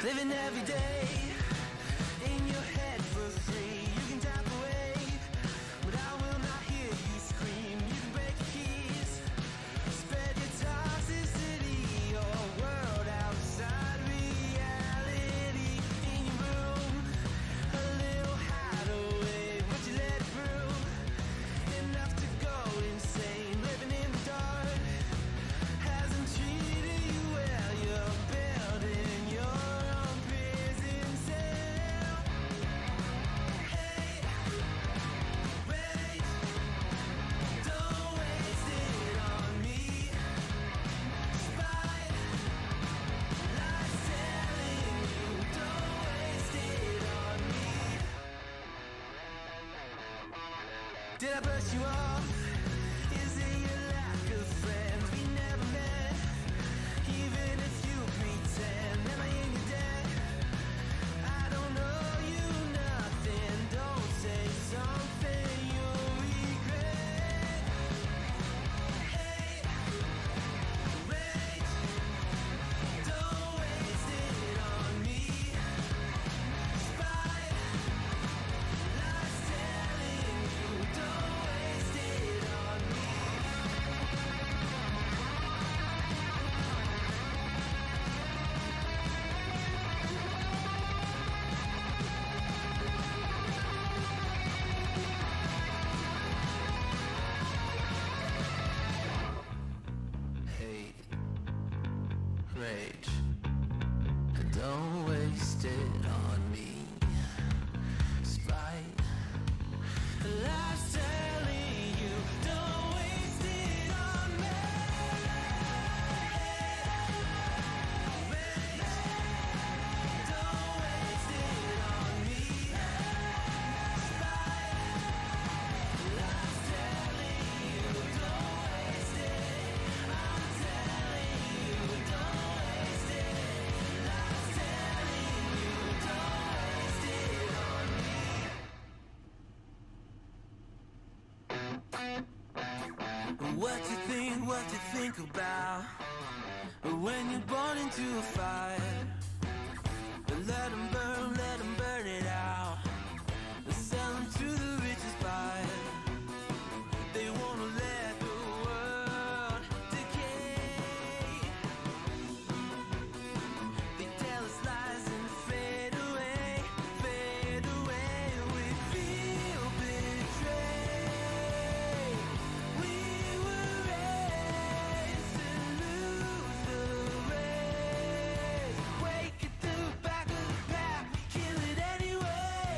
Living every day in your head for free. You can tap away, but I will not hear you scream. You can break the keys, spread your toxicity, your world outside reality. In your room, a little hideaway, but you let it through. Enough to go insane, living in the dark hasn't treated you well. You're building your own prison cell. Hey, wait, don't waste it on me. Spite, lies telling you, don't waste it on me. Did I brush you off? Is it your lack of friends? We never met, even if you pretend. Am I in your debt? I don't owe you nothing. Don't say something you'll regret. Hey, wait, don't waste it on me. Spite, lies telling you, don't waste it on me. Hate, rage, don't waste it on me. Spite, lies telling you, don't waste it on me. Wait, don't waste it on me. Spite, lies telling you, don't waste it. I'm telling you, don't waste it. Lies telling you, don't waste it on me. What you think about when you're born into a fire? Let 'em burn it out. Sell 'em to the richest buyer. They wanna let the world decay. They tell us lies and fade away, fade away. We feel betrayed. We were raised to lose the race. Wake at the back of the pack, kill it anyway.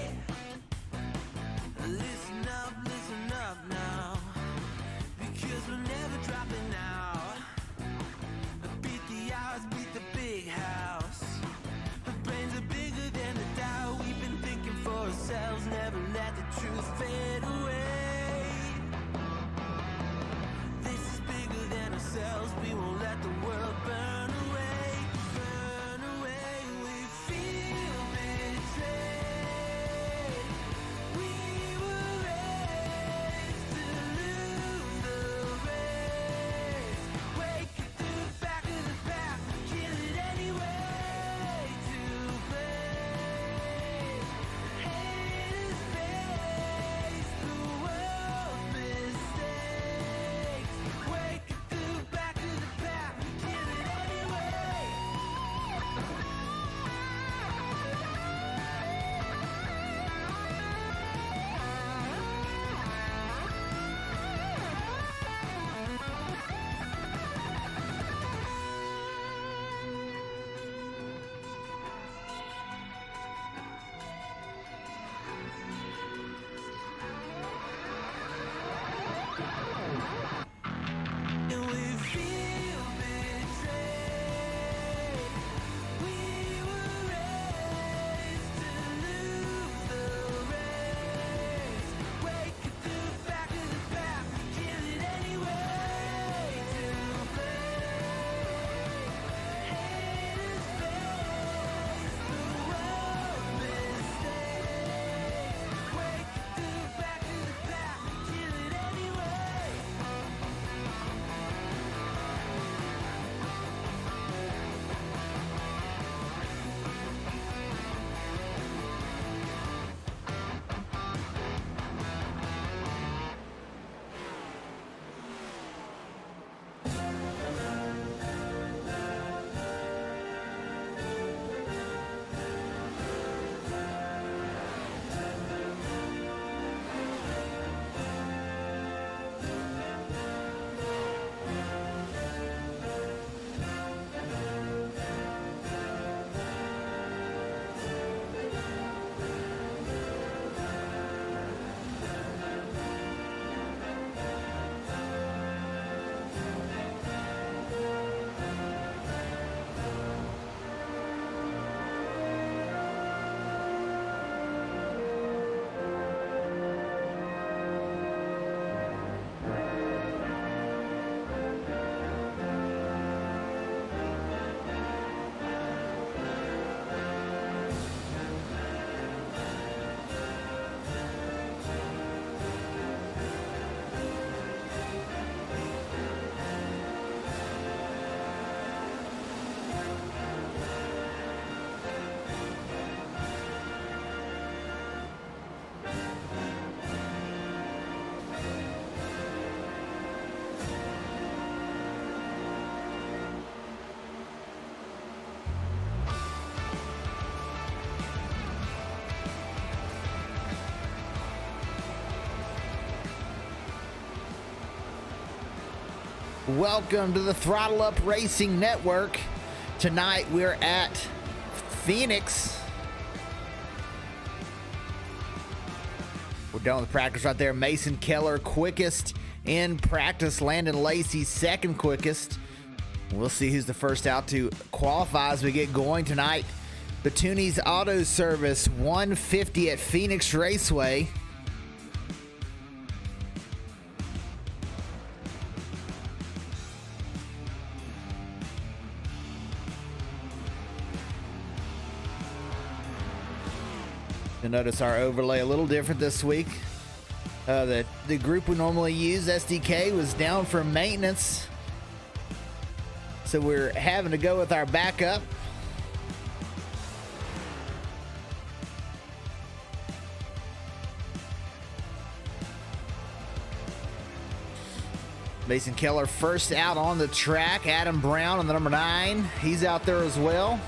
Listen up now, because we're never dropping out. Beat the odds, beat the big house. Our brains are bigger than the doubt. We've been thinking for ourselves, never let the truth fade away. This is bigger than ourselves, we won't let the world burn away. Burn away, we feel betrayed. We were raised to lose the race. Wake at the back of the pack, kill it anyway. To play, haters face the world's mistakes. Wake at the back of the pack, kill it anyway. Welcome to the Throttle Up Racing Network. Tonight we're at Phoenix. We're done with practice right there. Mason Keller quickest in practice. Landon Lacey second quickest. We'll see who's the first out to qualify as we get going tonight. The Tunny's Auto Service 150 at Phoenix Raceway. You'll notice our overlay a little different this week. The group we normally use, SDK, was down for maintenance. So we're having to go with our backup. Mason Keller first out on the track. Adam Brown on the number 9. He's out there as well.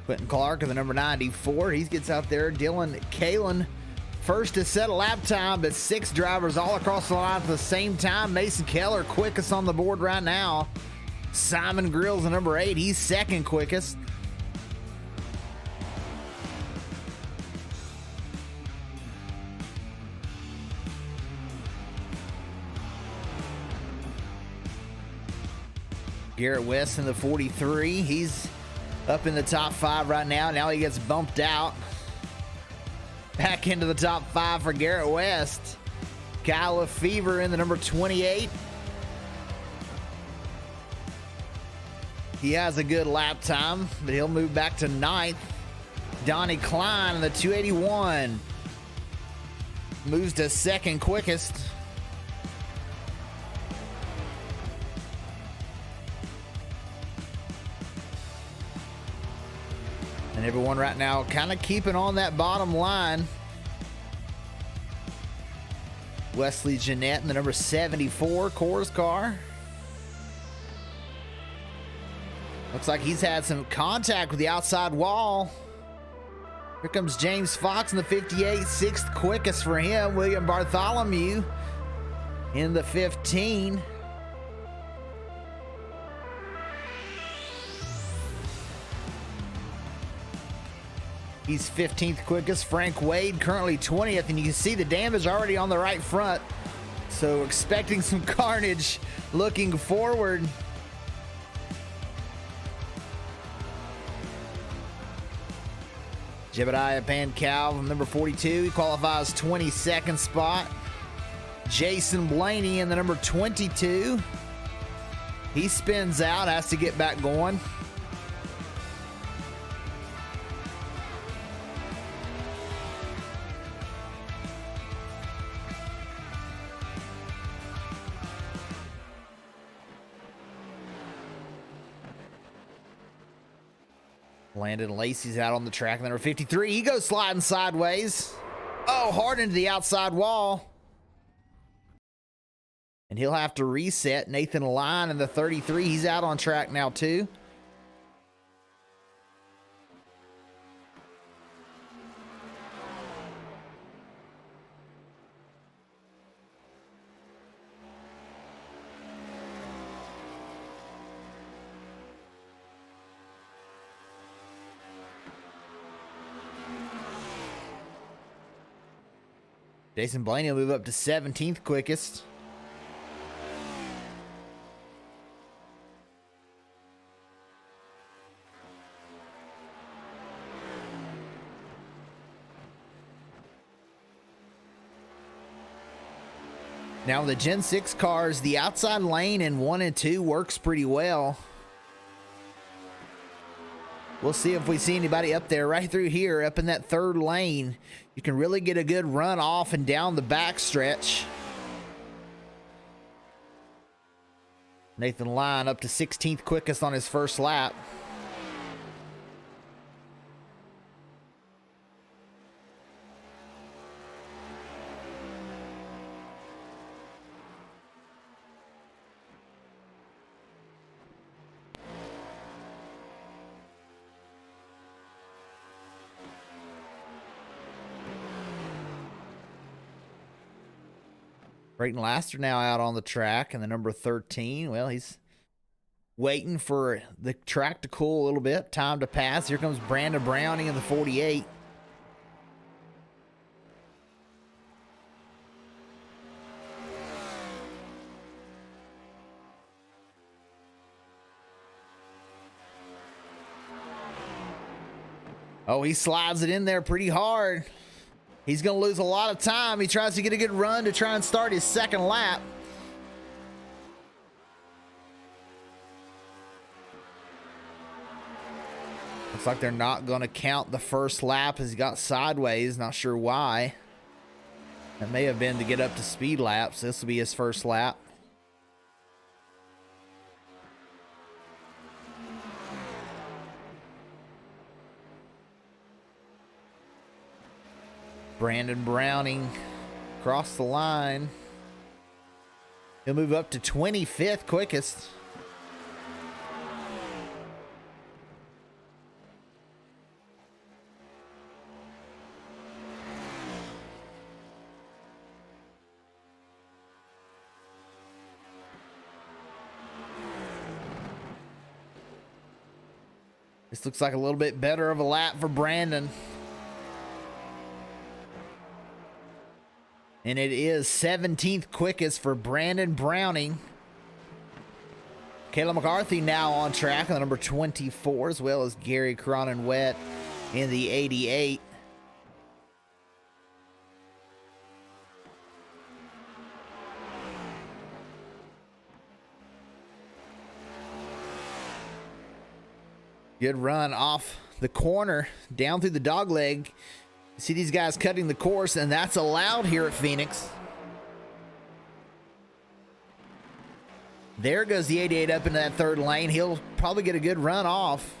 Quentin Clark in the number 94. He gets out there. Dylan Kalen first to set a lap time, but 6 drivers all across the line at the same time. Mason Keller quickest on the board right now. Simon Grills the number 8. He's second quickest. Garrett West in the 43. He's up in the top 5 right now. Now he gets bumped out. Back into the top 5 for Garrett West. Kyle Fever in the number 28. He has a good lap time, but he'll move back to 9th. Donnie Klein in the 281. Moves to second quickest. And everyone right now kind of keeping on that bottom line. Wesley Jeanette in the number 74 Coors car. Looks like he's had some contact with the outside wall. Here comes James Fox in the 58, 6th quickest for him. William Bartholomew in the 15. He's 15th quickest. Frank Wade currently 20th, and you can see the damage already on the right front. So expecting some carnage looking forward. Jebediah Pancal, number 42. He qualifies 22nd spot. Jason Blaney in the number 22. He spins out, has to get back going. Landon Lacey's out on the track. Number 53, he goes sliding sideways. Oh, hard into the outside wall. And he'll have to reset. Nathan Line in the 33, he's out on track now too. Jason Blaney will move up to 17th quickest. Now the Gen 6 cars, the outside lane in 1 and 2 works pretty well. We'll see if we see anybody up there right through here, up in that 3rd lane. You can really get a good run off and down the back stretch. Nathan Line up to 16th quickest on his first lap. Brayton Laster now out on the track, and the number 13, well, he's waiting for the track to cool a little bit. Time to pass. Here comes Brandon Browning in the 48. Oh, he slides it in there pretty hard. He's going to lose a lot of time. He tries to get a good run to try and start his second lap. Looks like they're not going to count the first lap as he got sideways. Not sure why. It may have been to get up to speed laps. This will be his first lap. Brandon Browning across the line. He'll move up to 25th quickest. This looks like a little bit better of a lap for Brandon. And it is 17th quickest for Brandon Browning. Kayla McCarthy now on track on the number 24, as well as Gary Cronin-Wet in the 88. Good run off the corner, down through the dog leg. See these guys cutting the course, and that's allowed here at Phoenix. There goes the 88 up into that third lane. He'll probably get a good run off.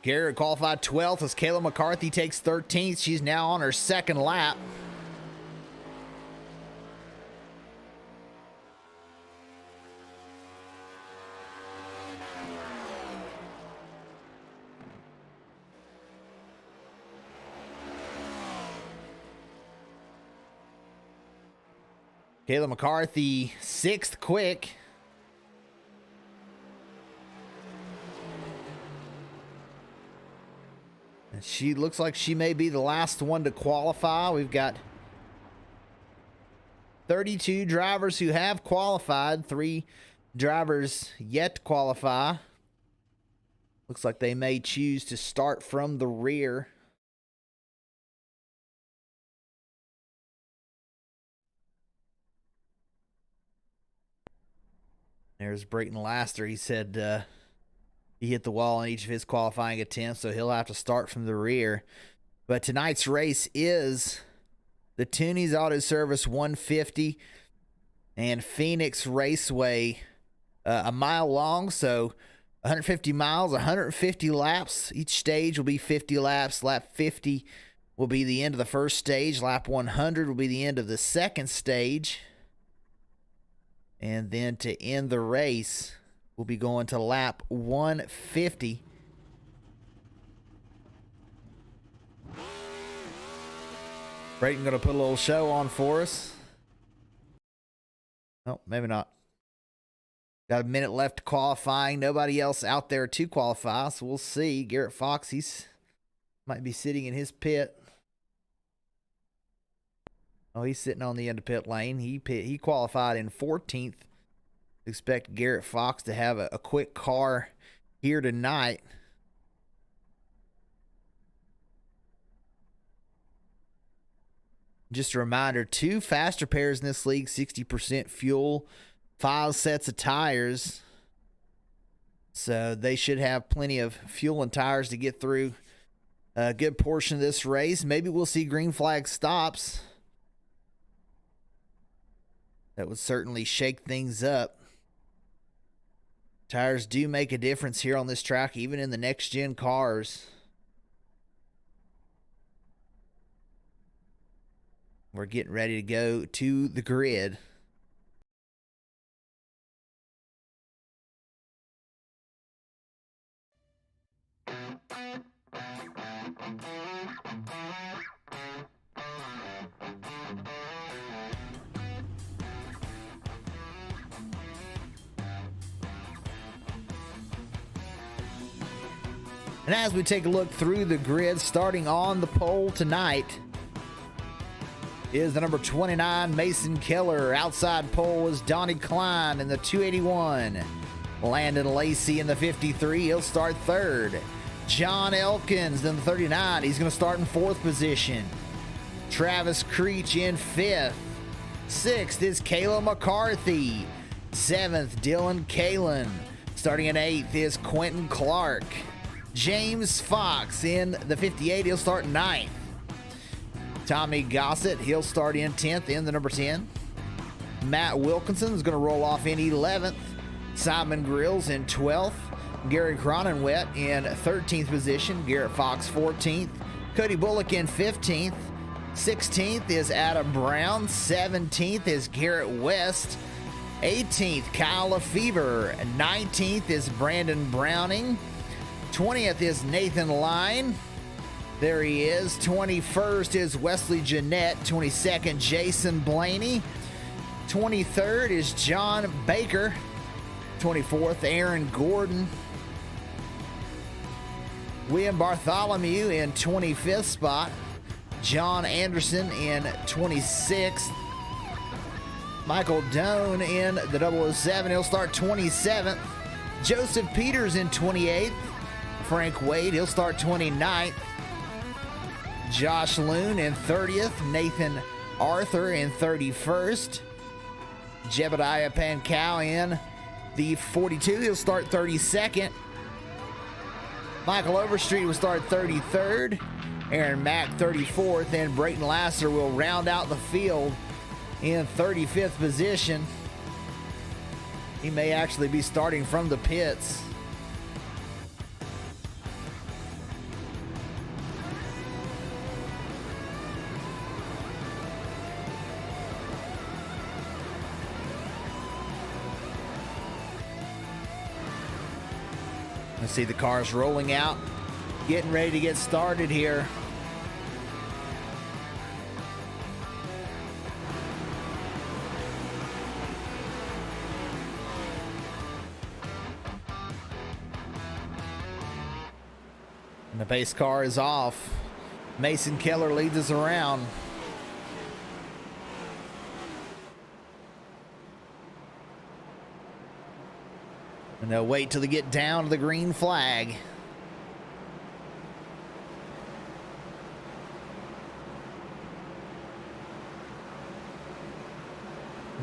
Garrett qualified 12th as Kayla McCarthy takes 13th. She's now on her second lap. Kayla McCarthy, 6th quick. And she looks like she may be the last one to qualify. We've got 32 drivers who have qualified, 3 drivers yet to qualify. Looks like they may choose to start from the rear. There's Brayton Laster. He said he hit the wall on each of his qualifying attempts, so he'll have to start from the rear. But tonight's race is the Tunny's Auto Service 150 and Phoenix Raceway, a mile long, so 150 miles, 150 laps. Each stage will be 50 laps. Lap 50 will be the end of the first stage. Lap 100 will be the end of the second stage. And then to end the race, we'll be going to lap 150. Brayton going to put a little show on for us. Oh, maybe not. Got a minute left to qualifying. Nobody else out there to qualify, so we'll see. Garrett Fox, he's might be sitting in his pit. Oh, he's sitting on the end of pit lane. He qualified in 14th. Expect Garrett Fox to have a quick car here tonight. Just a reminder, 2 faster pairs in this league, 60% fuel, 5 sets of tires. So they should have plenty of fuel and tires to get through a good portion of this race. Maybe we'll see green flag stops. That would certainly shake things up. Tires do make a difference here on this track, even in the next-gen cars. We're getting ready to go to the grid. And as we take a look through the grid, starting on the pole tonight is the number 29, Mason Keller. Outside pole is Donnie Klein in the 281. Landon Lacey in the 53. He'll start third. John Elkins in the 39. He's going to start in fourth position. Travis Creech in fifth. Sixth is Kayla McCarthy. Seventh, Dylan Kalen. Starting in eighth is Quentin Clark. James Fox in the 58. He'll start ninth. Tommy Gossett, he'll start in 10th in the number 10. Matt Wilkinson is going to roll off in 11th. Simon Grills in 12th. Gary Cronenwet in 13th position. Garrett Fox 14th. Cody Bullock in 15th. 16th is Adam Brown. 17th is Garrett West. 18th, Kyle Lefevre. 19th is Brandon Browning. 20th is Nathan Line. There he is. 21st is Wesley Jeanette. 22nd, Jason Blaney. 23rd is John Baker. 24th, Aaron Gordon. William Bartholomew in 25th spot. John Anderson in 26th. Michael Doan in the 007. He'll start 27th. Joseph Peters in 28th. Frank Wade, he'll start 29th. Josh Loon in 30th. Nathan Arthur in 31st. Jebediah Pankau in the 42. He'll start 32nd. Michael Overstreet will start 33rd. Aaron Mack 34th. And Brayton Lasser will round out the field in 35th position. He may actually be starting from the pits. See the cars rolling out, getting ready to get started here. And the base car is off. Mason Keller leads us around. And they'll wait till they get down to the green flag.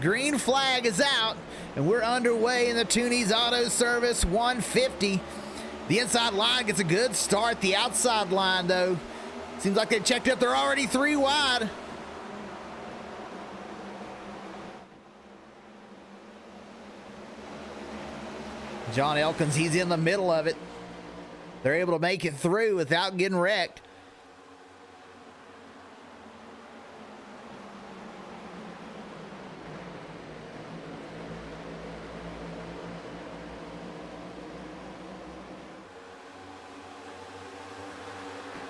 Green flag is out, and we're underway in the Tunny's Auto Service 150. The inside line gets a good start. The outside line, though, seems like they've checked up. They're already 3 wide. John Elkins, he's in the middle of it. They're able to make it through without getting wrecked.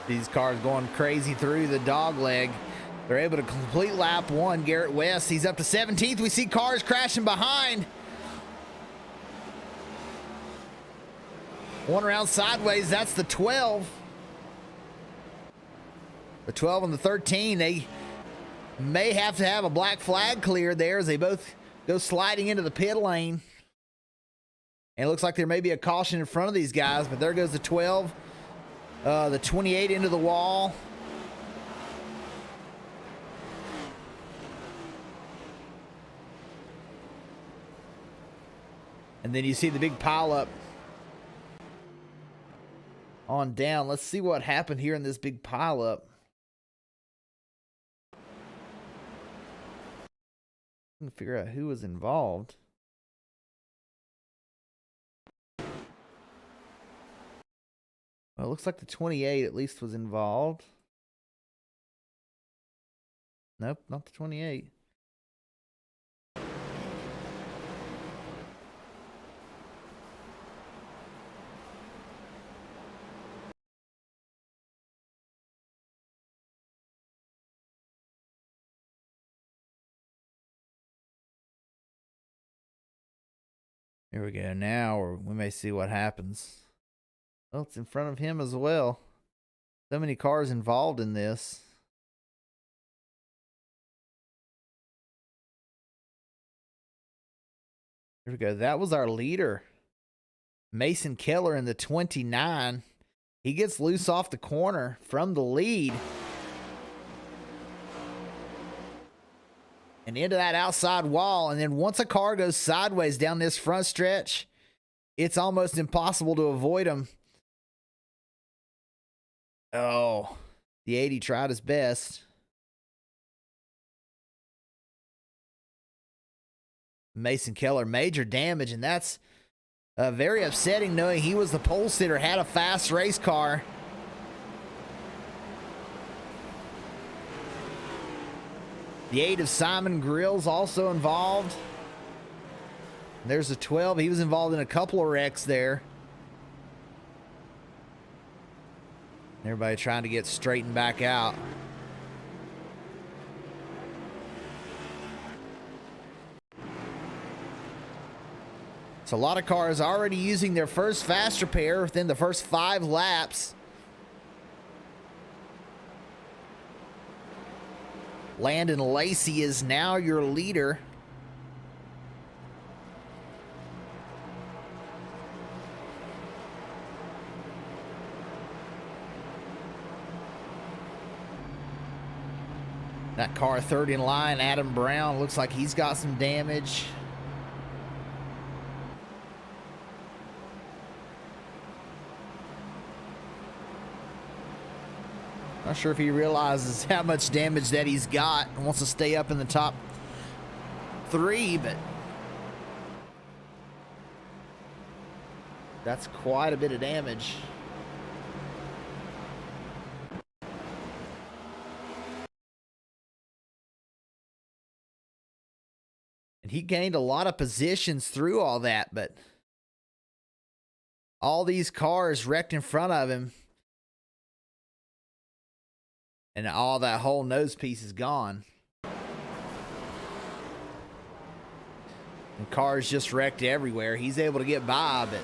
These cars going crazy through the dog leg. They're able to complete lap 1. Garrett West, he's up to 17th. We see cars crashing behind. One around sideways, that's the 12. The 12 and the 13, they may have to have a black flag cleared there as they both go sliding into the pit lane. And it looks like there may be a caution in front of these guys, but there goes the 12. The 28 into the wall. And then you see the big pileup on down. Let's see what happened here in this big pileup. I'm gonna figure out who was involved. Well, it looks like the 28 at least was involved. Nope, not the 28. Here we go. Now we may see what happens. Well, it's in front of him as well. So many cars involved in this. Here we go. That was our leader, Mason Keller, in the 29. He gets loose off the corner from the lead. And into that outside wall. And then once a car goes sideways down this front stretch, it's almost impossible to avoid him. Oh, the 80 tried his best. Mason Keller, major damage, and that's very upsetting knowing he was the pole sitter, had a fast race car. The 8 of Simon Grills also involved. There's a 12. He was involved in a couple of wrecks there. Everybody trying to get straightened back out. So a lot of cars already using their first fast repair within the first 5 laps. Landon Lacey is now your leader. That car third in line, Adam Brown, looks like he's got some damage. Not sure if he realizes how much damage that he's got and wants to stay up in the top 3, but that's quite a bit of damage. And he gained a lot of positions through all that, but all these cars wrecked in front of him. And all that whole nose piece is gone. And cars just wrecked everywhere. He's able to get by, but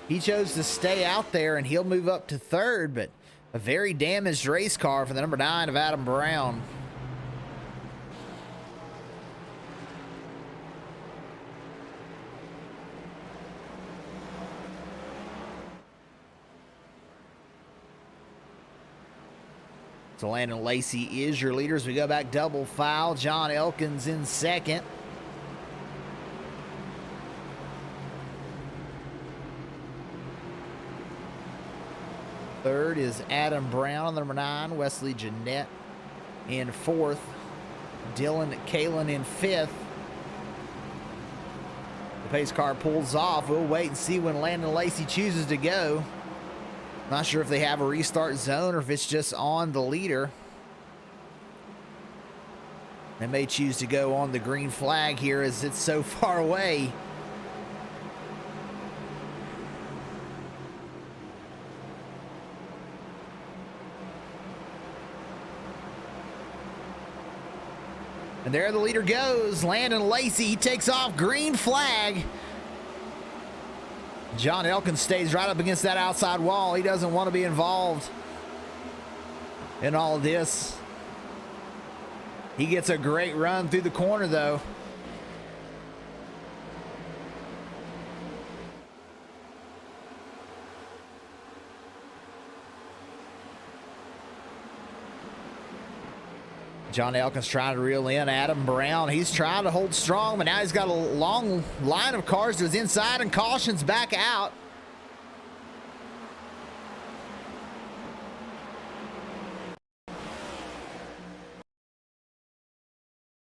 he chose to stay out there, and he'll move up to 3rd, but a very damaged race car for the number 9 of Adam Brown. So Landon Lacey is your leader as we go back double file. John Elkins in 2nd. Third is Adam Brown, number 9. Wesley Jeanette in 4th. Dylan Kalen in 5th. The pace car pulls off. We'll wait and see when Landon Lacey chooses to go. Not sure if they have a restart zone or if it's just on the leader. They may choose to go on the green flag here as it's so far away. And there the leader goes. Landon Lacey, he takes off, green flag. John Elkins stays right up against that outside wall. He doesn't want to be involved in all of this. He gets a great run through the corner, though. John Elkins trying to reel in Adam Brown. He's trying to hold strong, but now he's got a long line of cars to his inside, and cautions back out.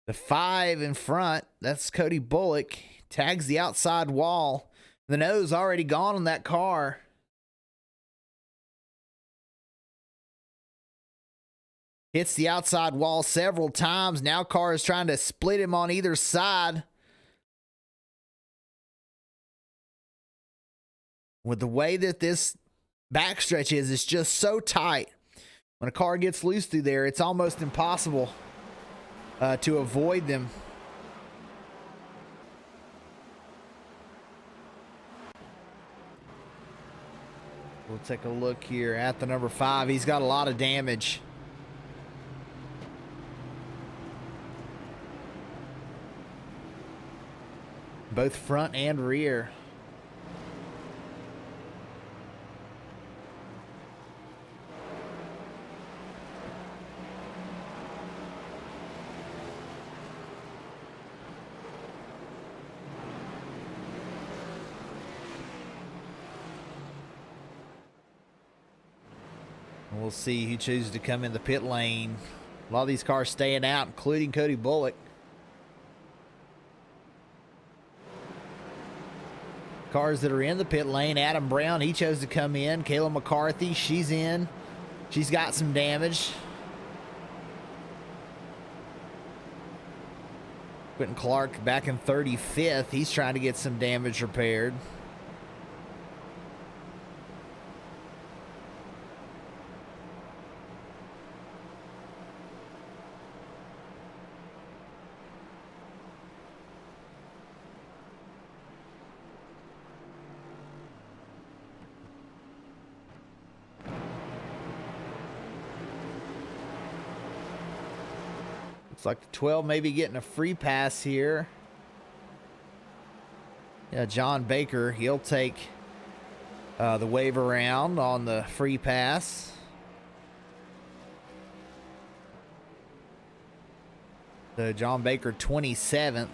The 5 in front, that's Cody Bullock, tags the outside wall. The nose already gone on that car. Hits the outside wall several times. Now Carr is trying to split him on either side. With the way that this backstretch is, it's just so tight. When a car gets loose through there, it's almost impossible to avoid them. We'll take a look here at the number 5. He's got a lot of damage. Both front and rear. We'll see who chooses to come in the pit lane. A lot of these cars staying out, including Cody Bullock. Cars that are in the pit lane. Adam Brown, he chose to come in. Kayla McCarthy, she's in. She's got some damage. Quentin Clark back in 35th. He's trying to get some damage repaired. Looks like the 12 maybe getting a free pass here. Yeah, John Baker, he'll take the wave around on the free pass. So John Baker, 27th.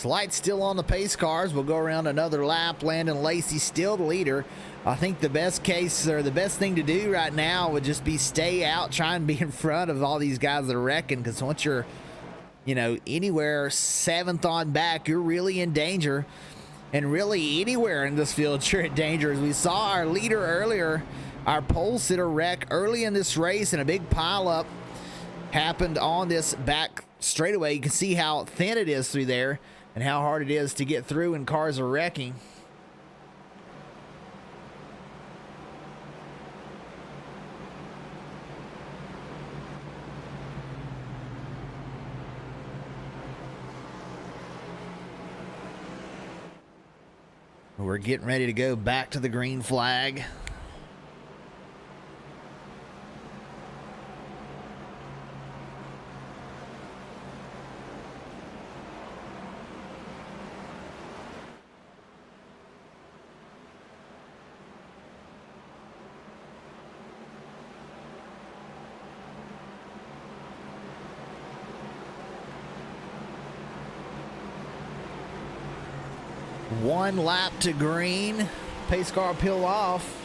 Lights still on the pace cars. We'll go around another lap. Landon Lacey still the leader. I think the best case or the best thing to do right now would just be stay out, try and be in front of all these guys that are wrecking, because once you're, you know, anywhere 7th on back, you're really in danger. And really anywhere in this field, you're in danger. As we saw our leader earlier, our pole sitter wreck early in this race, and a big pileup happened on this back straightaway. You can see how thin it is through there, and how hard it is to get through when cars are wrecking. We're getting ready to go back to the green flag. One lap to green. Pace car peel off.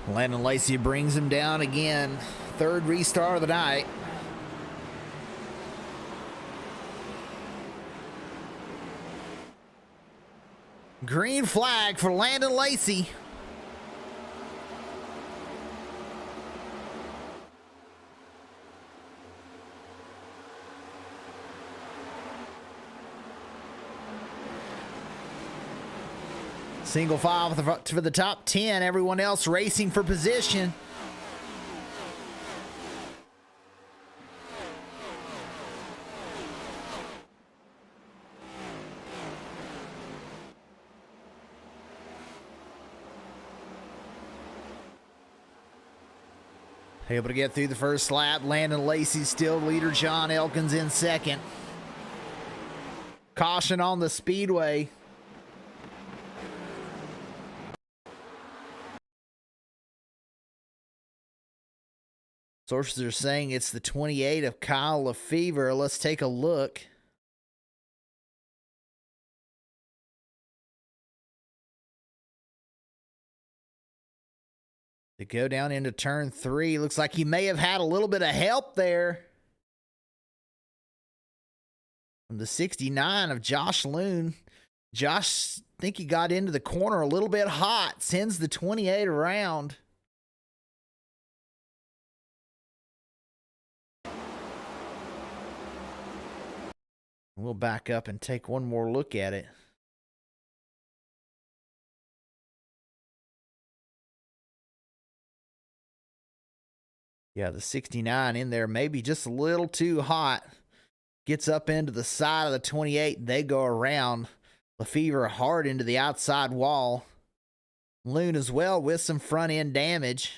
Landon Lacey brings him down again. 3rd restart of the night. Green flag for Landon Lacey. Single file for the top 10. Everyone else racing for position. Able to get through the first lap. Landon Lacey still leader. John Elkins in 2nd. Caution on the speedway. Sources are saying it's the 28 of Kyle Lefevre. Let's take a look. To go down into turn 3. Looks like he may have had a little bit of help there from the 69 of Josh Loon. Josh, I think he got into the corner a little bit hot. Sends the 28 around. We'll back up and take one more look at it. Yeah, the 69 in there, maybe just a little too hot. Gets up into the side of the 28. They go around. Lefevre hard into the outside wall. Loon as well with some front end damage.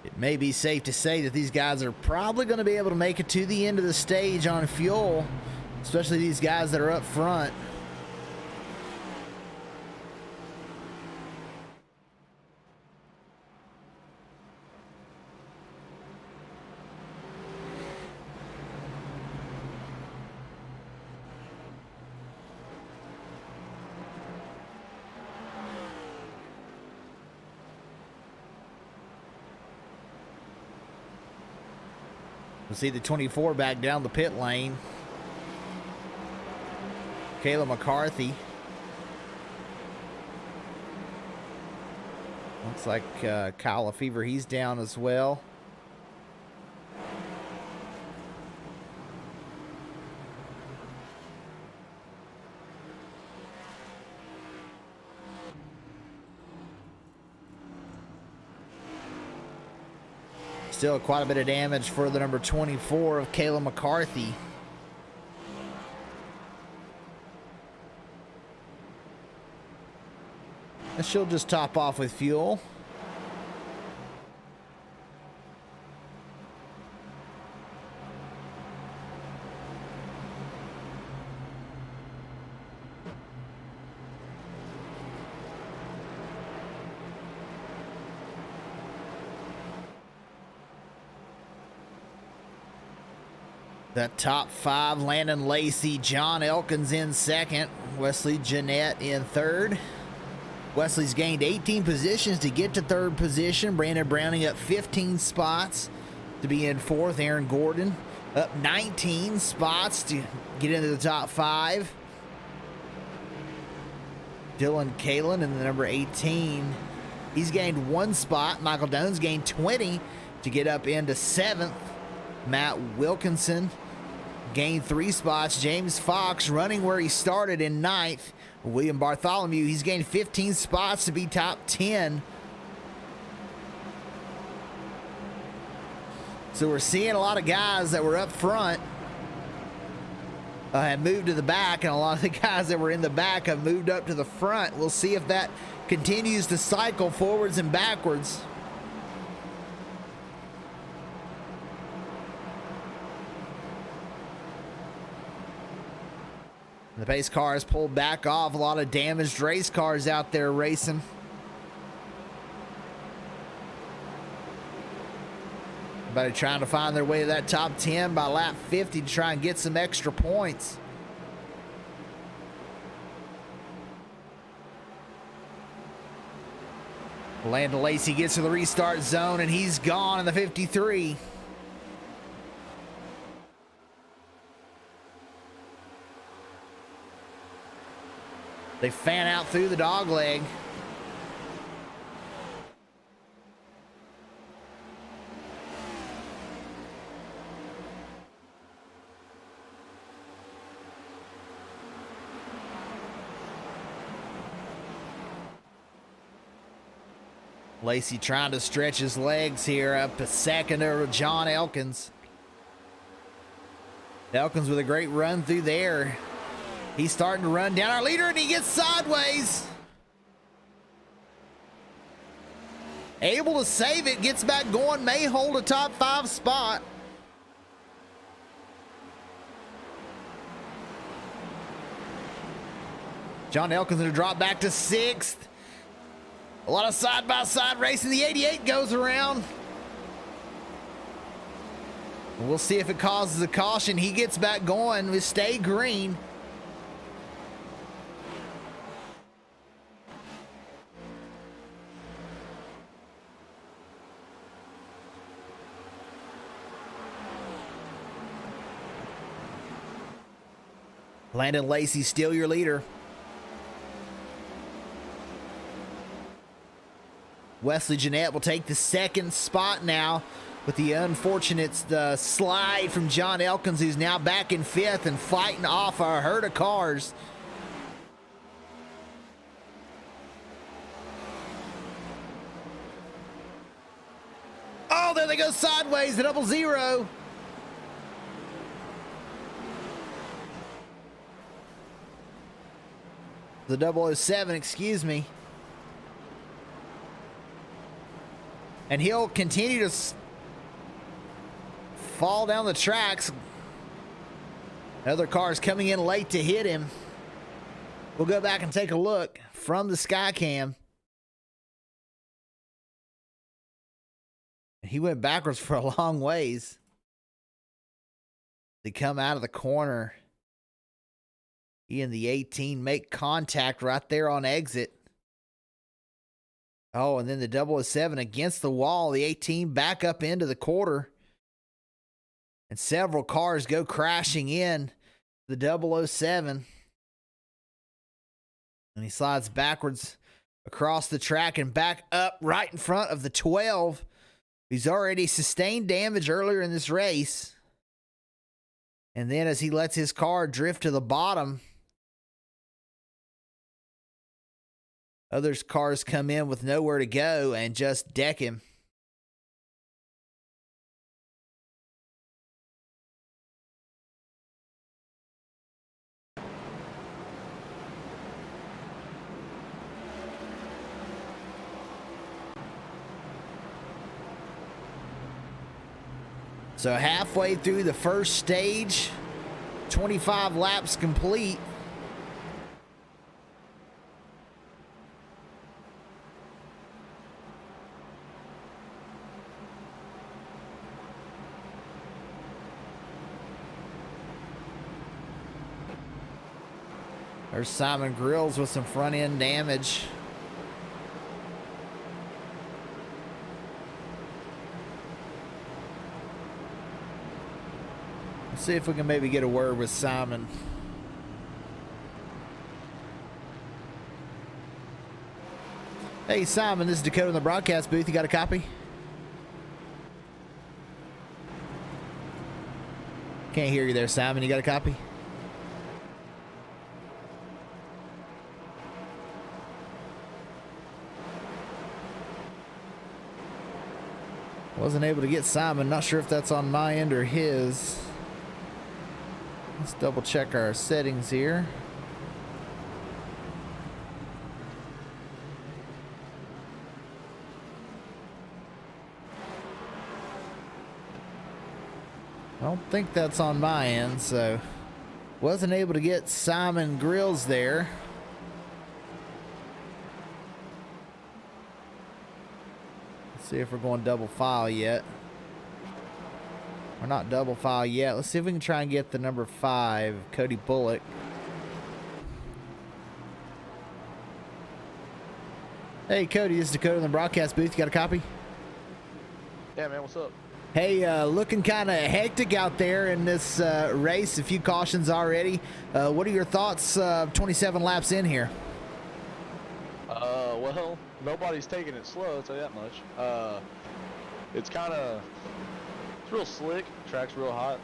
It may be safe to say that these guys are probably going to be able to make it to the end of the stage on fuel, especially these guys that are up front. We'll see the 24 back down the pit lane. Kayla McCarthy. Looks like Kyle Lefevre, he's down as well. Still quite a bit of damage for the number 24 of Kayla McCarthy. And she'll just top off with fuel. That top 5, Landon Lacey, John Elkins in second, Wesley Jeanette in third. Wesley's gained 18 positions to get to third position. Brandon Browning up 15 spots to be in fourth. Aaron Gordon up 19 spots to get into the top 5. Dylan Kalen in the number 18. He's gained 1 spot. Michael Doan's gained 20 to get up into 7th. Matt Wilkinson gained 3 spots. James Fox running where he started in 9th. William Bartholomew, he's gained 15 spots to be top 10. So we're seeing a lot of guys that were up front have moved to the back, and a lot of the guys that were in the back have moved up to the front. We'll see if that continues to cycle forwards and backwards. The pace cars pulled back off. A lot of damaged race cars out there racing. Everybody trying to find their way to that top 10 by lap 50 to try and get some extra points. Landon Lacey gets to the restart zone and he's gone in the 53. They fan out through the dog leg. Lacey trying to stretch his legs here, up a second over John Elkins. Elkins with a great run through there. He's starting to run down our leader, and he gets sideways. Able to save it, gets back going, may hold a top 5 spot. John Elkins going to drop back to 6th. A lot of side-by-side racing. The 88 goes around. We'll see if it causes a caution. He gets back going. We stay green. Landon Lacey still your leader. Wesley Jeanette will take the 2nd spot now with the unfortunate slide from John Elkins, who's now back in 5th and fighting off a herd of cars. Oh, there they go sideways, the 00. The 007, excuse me. And he'll continue to fall down the tracks. Other cars coming in late to hit him. We'll go back and take a look from the sky cam. He went backwards for a long ways. They come out of the corner. He and the 18 make contact right there on exit. Oh, and then the 007 against the wall. The 18 back up into the quarter. And several cars go crashing in the 007. And he slides backwards across the track and back up right in front of the 12. He's already sustained damage earlier in this race. And then as he lets his car drift to the bottom, others' cars come in with nowhere to go and just deck him. So halfway through the first stage, 25 laps complete. There's Simon Grills with some front end damage. Let's see if we can maybe get a word with Simon. Hey Simon, this is Dakota in the broadcast booth. You got a copy? Can't hear you there, Simon. You got a copy? Wasn't able to get Simon. Not sure if that's on my end or his. Let's double check our settings here. I don't think that's on my end, so wasn't able to get Simon Grills there. See if we're going double file yet. We're not double file yet. Let's see if we can try and get the number 5, Cody Bullock. Hey Cody, this is Dakota in the broadcast booth. You got a copy? Yeah, man, what's up? Hey, looking kind of hectic out there in this race. A few cautions already. What are your thoughts 27 laps in here? Well, nobody's taking it slow, I'll tell you that much. It's real slick, track's real hot,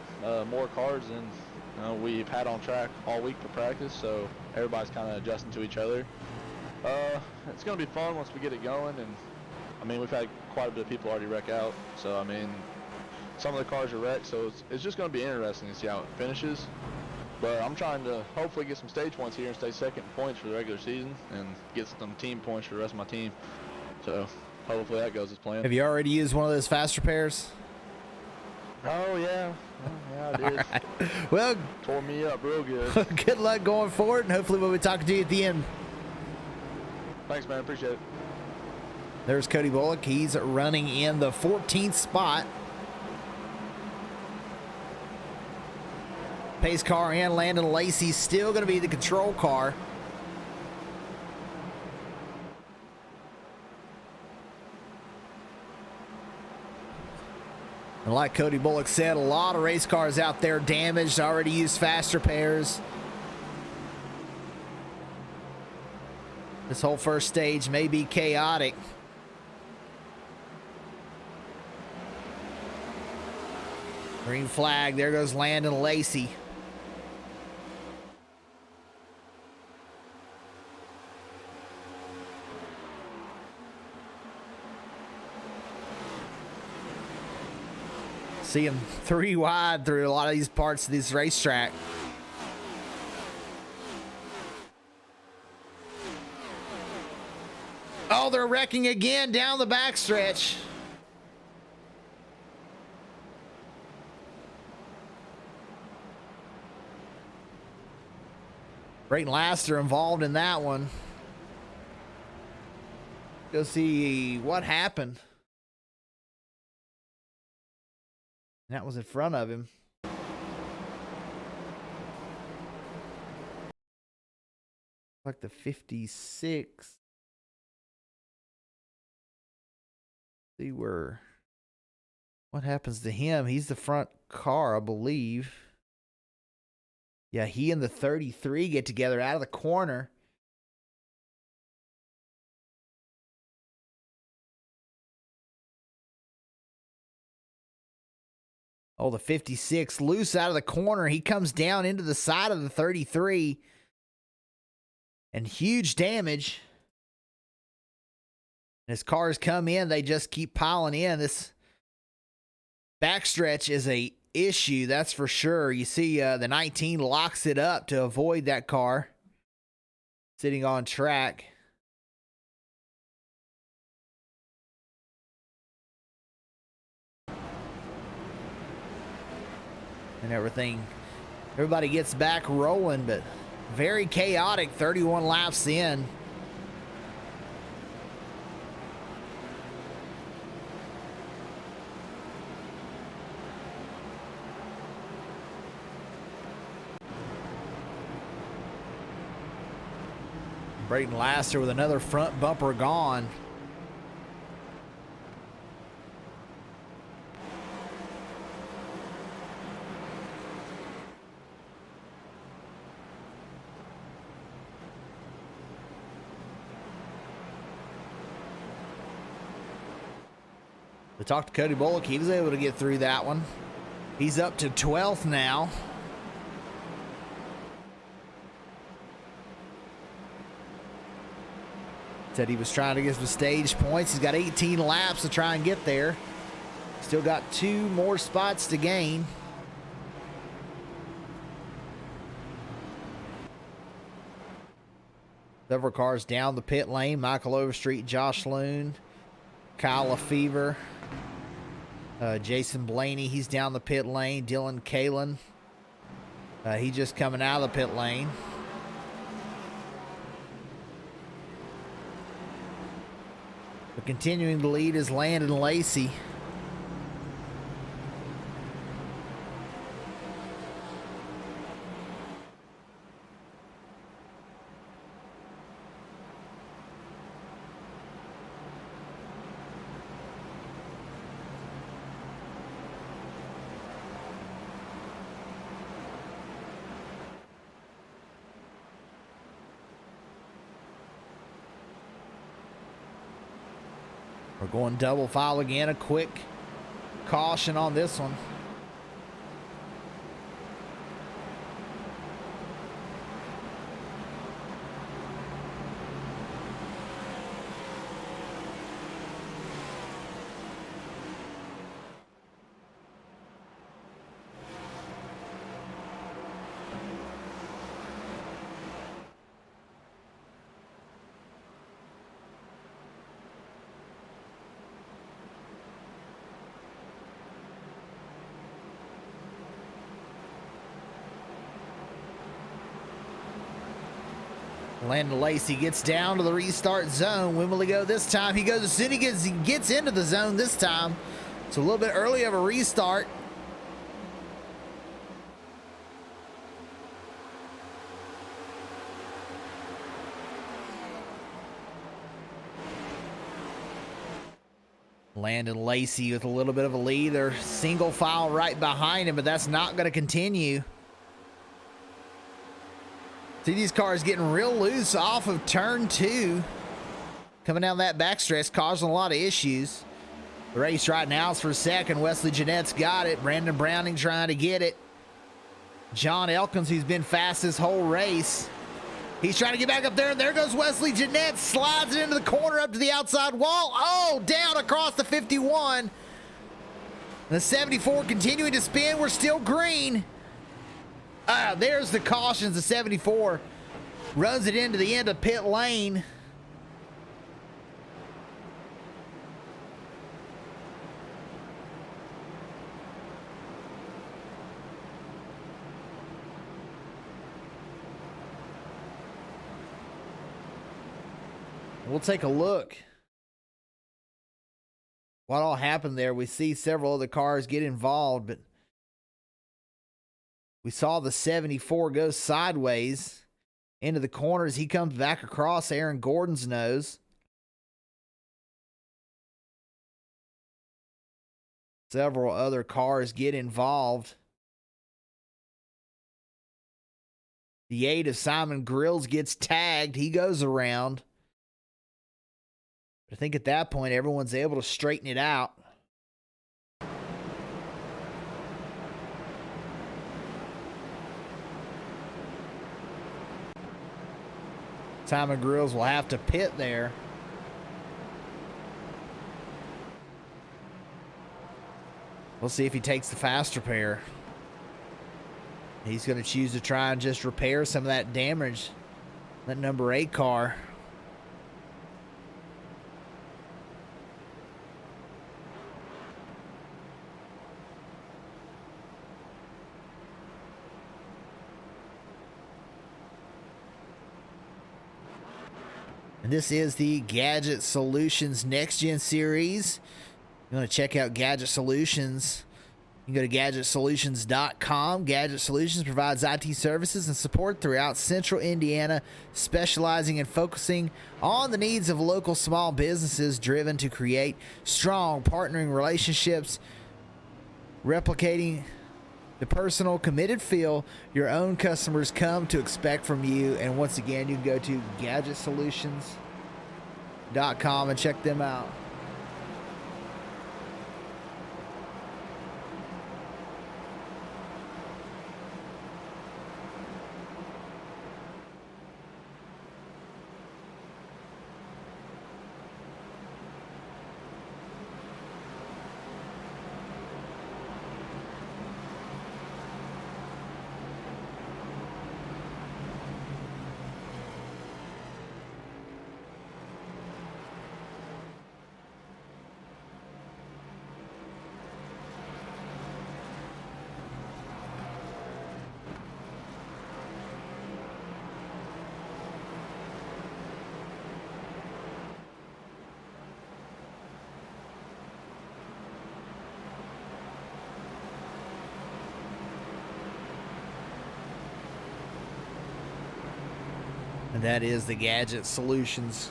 more cars than we've had on track all week for practice, so everybody's kind of adjusting to each other. It's going to be fun once we get it going, and I mean, we've had quite a bit of people already wreck out, so I mean, some of the cars are wrecked, so it's just going to be interesting to see how it finishes. But I'm trying to hopefully get some stage points here and stay second in points for the regular season and get some team points for the rest of my team. So hopefully that goes as planned. Have you already used one of those fast repairs? Oh, yeah. Yeah, I did. Right. Well, Tore me up real good. good luck going forward, and hopefully we'll be talking to you at the end. Thanks, man. Appreciate it. There's Cody Bullock. He's running in the 14th spot. Pace car and Landon Lacey still going to be the control car. And like Cody Bullock said, a lot of race cars out there damaged, already used fast repairs. This whole first stage may be chaotic. Green flag, there goes Landon Lacey. See him 3 wide through a lot of these parts of this racetrack. Oh, they're wrecking again down the backstretch. Brayton Laster involved in that one. Go see what happened. That was in front of him. Like the 56. See where. What happens to him? He's the front car, I believe. Yeah, he and the 33 get together out of the corner. Oh, the 56 loose out of the corner. He comes down into the side of the 33. And huge damage. As cars come in, they just keep piling in. This backstretch is a issue, that's for sure. You see the 19 locks it up to avoid that car sitting on track. And everybody gets back rolling, but very chaotic 31 laps in. Brayton Laster with another front bumper gone. We talked to Cody Bullock. He was able to get through that one. He's up to 12th now. Said he was trying to get some stage points. He's got 18 laps to try and get there. Still got 2 more spots to gain. Several cars down the pit lane. Michael Overstreet, Josh Loon, Kyle Lefevre, Jason Blaney. He's down the pit lane. Dylan Kalen. He just coming out of the pit lane. But continuing to lead is Landon Lacey. We're going double file again. A quick caution on this one. Landon Lacey gets down to the restart zone. When will he go this time? He goes as soon as he gets into the zone this time. It's a little bit early of a restart. Landon Lacey with a little bit of a lead. They're single file right behind him, but that's not going to continue. See these cars getting real loose off of turn 2. Coming down that backstretch, causing a lot of issues. The race right now is for second. Wesley Jeanette's got it. Brandon Browning trying to get it. John Elkins, who's been fast this whole race. He's trying to get back up there, and there goes Wesley Jeanette. Slides it into the corner up to the outside wall. Oh, down across the 51. The 74 continuing to spin. We're still green. There's the cautions. The 74 runs it into the end of pit lane. We'll take a look what all happened there. We see several other cars get involved, but we saw the 74 go sideways into the corners. He comes back across Aaron Gordon's nose. Several other cars get involved. The 8 of Simon Grills gets tagged. He goes around. I think at that point, everyone's able to straighten it out. Simon Grills will have to pit there. We'll see if he takes the faster pair. He's going to choose to try and just repair some of that damage. That number 8 car. And this is the Gadget Solutions Next Gen Series. You want to check out Gadget Solutions, you can go to GadgetSolutions.com. Gadget Solutions provides IT services and support throughout Central Indiana, specializing and focusing on the needs of local small businesses, driven to create strong partnering relationships, replicating the personal, committed feel your own customers come to expect from you. And once again, you can go to GadgetSolutions.com and check them out. And that is the Gadget Solutions.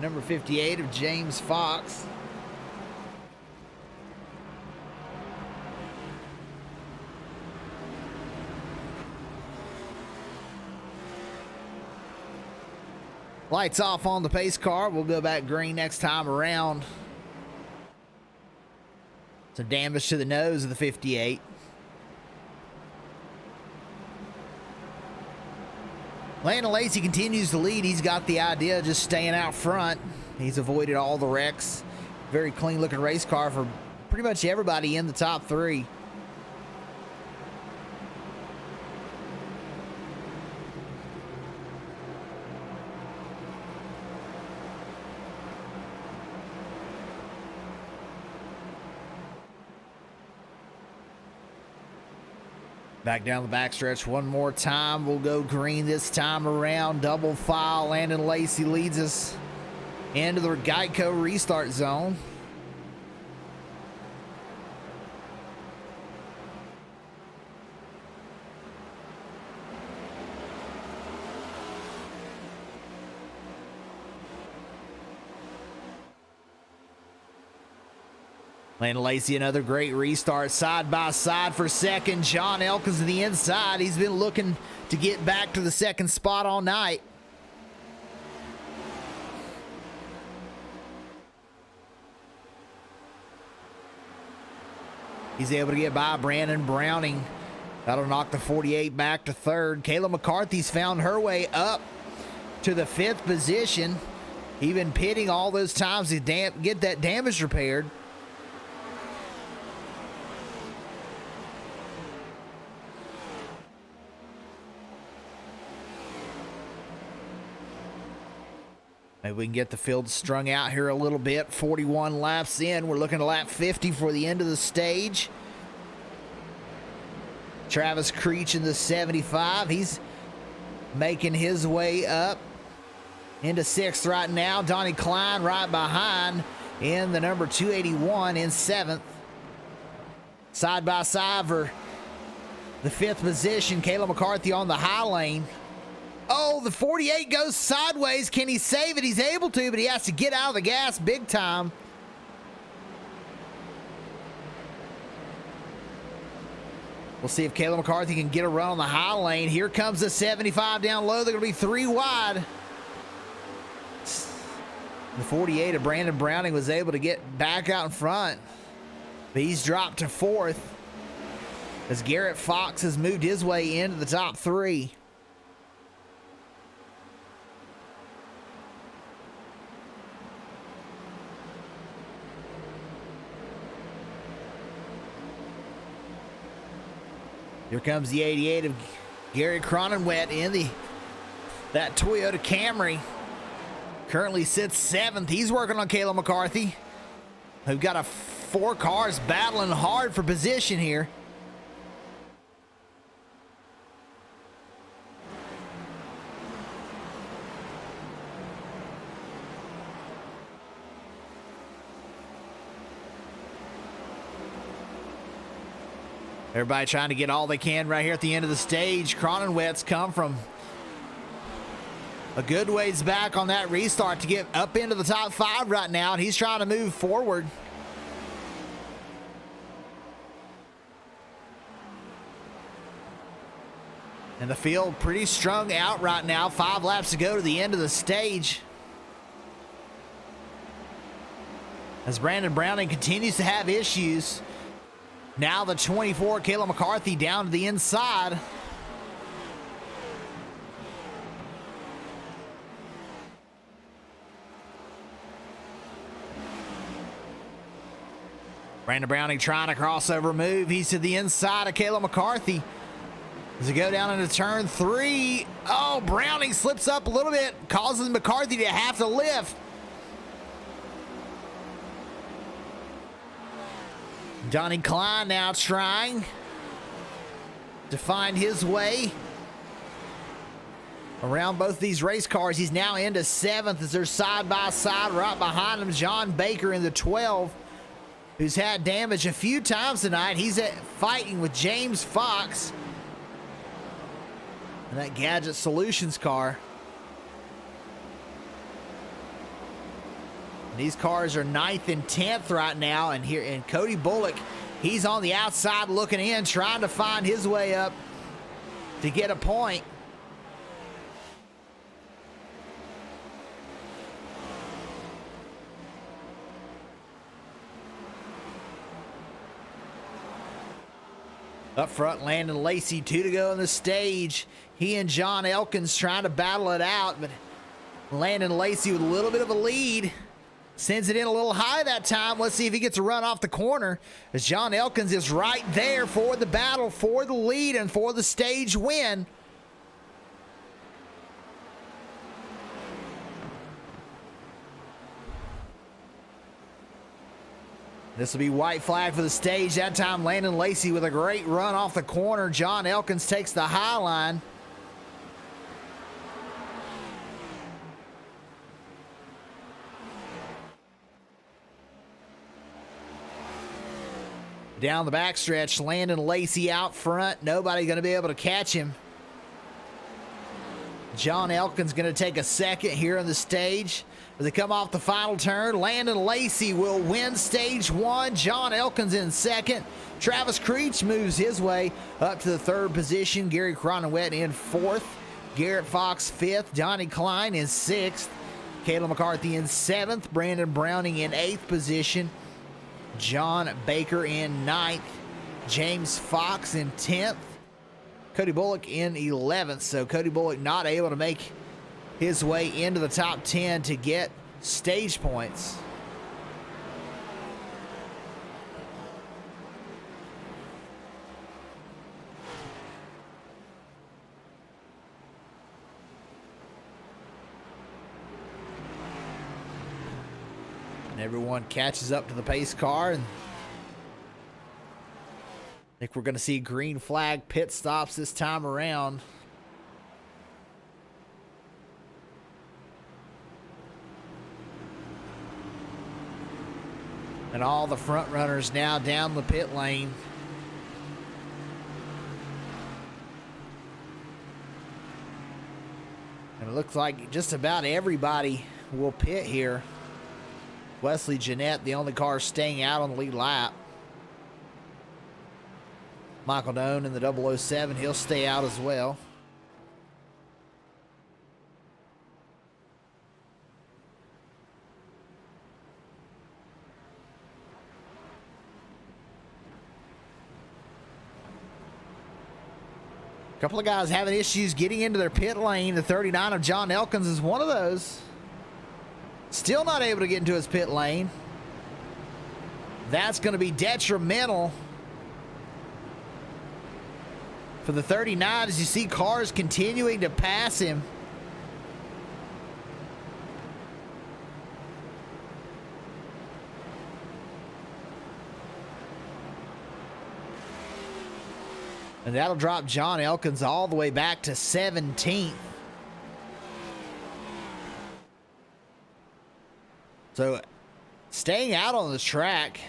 Number 58 of James Fox. Lights off on the pace car. We'll go back green next time around. Some damage to the nose of the 58. Landon Lacey continues to lead. He's got the idea of just staying out front. He's avoided all the wrecks. Very clean looking race car for pretty much everybody in the top three. Back down the backstretch one more time. We'll go green this time around. Double file. Landon Lacey leads us into the Geico restart zone. Landon Lacey, another great restart, side by side for second. John Elkins to the inside. He's been looking to get back to the second spot all night. He's able to get by Brandon Browning. That'll knock the 48 back to third. Kayla McCarthy's found her way up to the 5th position. He's been pitting all those times to get that damage repaired. Maybe we can get the field strung out here a little bit. 41 laps in. We're looking at lap 50 for the end of the stage. Travis Creech in the 75. He's making his way up into 6th right now. Donnie Klein right behind in the number 281 in 7th. Side by side for the 5th position. Kayla McCarthy on the high lane. Oh, the 48 goes sideways. Can he save it? He's able to, but he has to get out of the gas big time. We'll see if Kayla McCarthy can get a run on the high lane. Here comes the 75 down low. They're going to be 3 wide. The 48 of Brandon Browning was able to get back out in front, but he's dropped to 4th as Garrett Fox has moved his way into the top 3. Here comes the 88 of Gary Cronenwet in that Toyota Camry. Currently sits 7th. He's working on Kayla McCarthy. We've got 4 cars battling hard for position here. Everybody trying to get all they can right here at the end of the stage. Cronenwet's come from a good ways back on that restart to get up into the top 5 right now, and he's trying to move forward. And the field pretty strung out right now. 5 laps to go to the end of the stage. As Brandon Browning continues to have issues. Now the 24, Kayla McCarthy, down to the inside. Brandon Browning trying a crossover move. He's to the inside of Kayla McCarthy. As we go down into turn 3. Oh, Browning slips up a little bit, causes McCarthy to have to lift. Donnie Klein now trying to find his way around both these race cars. He's now into 7th as they're side by side. Right behind him, John Baker in the 12, who's had damage a few times tonight. He's fighting with James Fox and that Gadget Solutions car. These cars are 9th and 10th right now, and Cody Bullock, he's on the outside looking in, trying to find his way up to get a point. Up front, Landon Lacey, 2 to go in the stage. He and John Elkins trying to battle it out, but Landon Lacey with a little bit of a lead. Sends it in a little high that time. Let's see if he gets a run off the corner, as John Elkins is right there for the battle, for the lead, and for the stage win. This will be white flag for the stage. That time, Landon Lacey with a great run off the corner. John Elkins takes the high line. Down the backstretch, Landon Lacey out front. Nobody going to be able to catch him. John Elkins going to take a second here on the stage. As they come off the final turn, Landon Lacey will win stage one. John Elkins in second. Travis Creech moves his way up to the third position. Gary Cronenwet in fourth. Garrett Fox fifth. Donnie Klein in sixth. Kayla McCarthy in seventh. Brandon Browning in eighth position. John Baker in ninth. James Fox in 10th. Cody Bullock in 11th. So Cody Bullock not able to make his way into the top 10 to get stage points. And everyone catches up to the pace car, and I think we're going to see green flag pit stops this time around. And all the front runners now down the pit lane. And it looks like just about everybody will pit here. Wesley Jeanette, the only car staying out on the lead lap. Michael Doan in the 007, he'll stay out as well. A couple of guys having issues getting into their pit lane. The 39 of John Elkins is one of those. Still not able to get into his pit lane. That's going to be detrimental for the 39 as you see cars continuing to pass him. And that'll drop John Elkins all the way back to 17th. So staying out on the track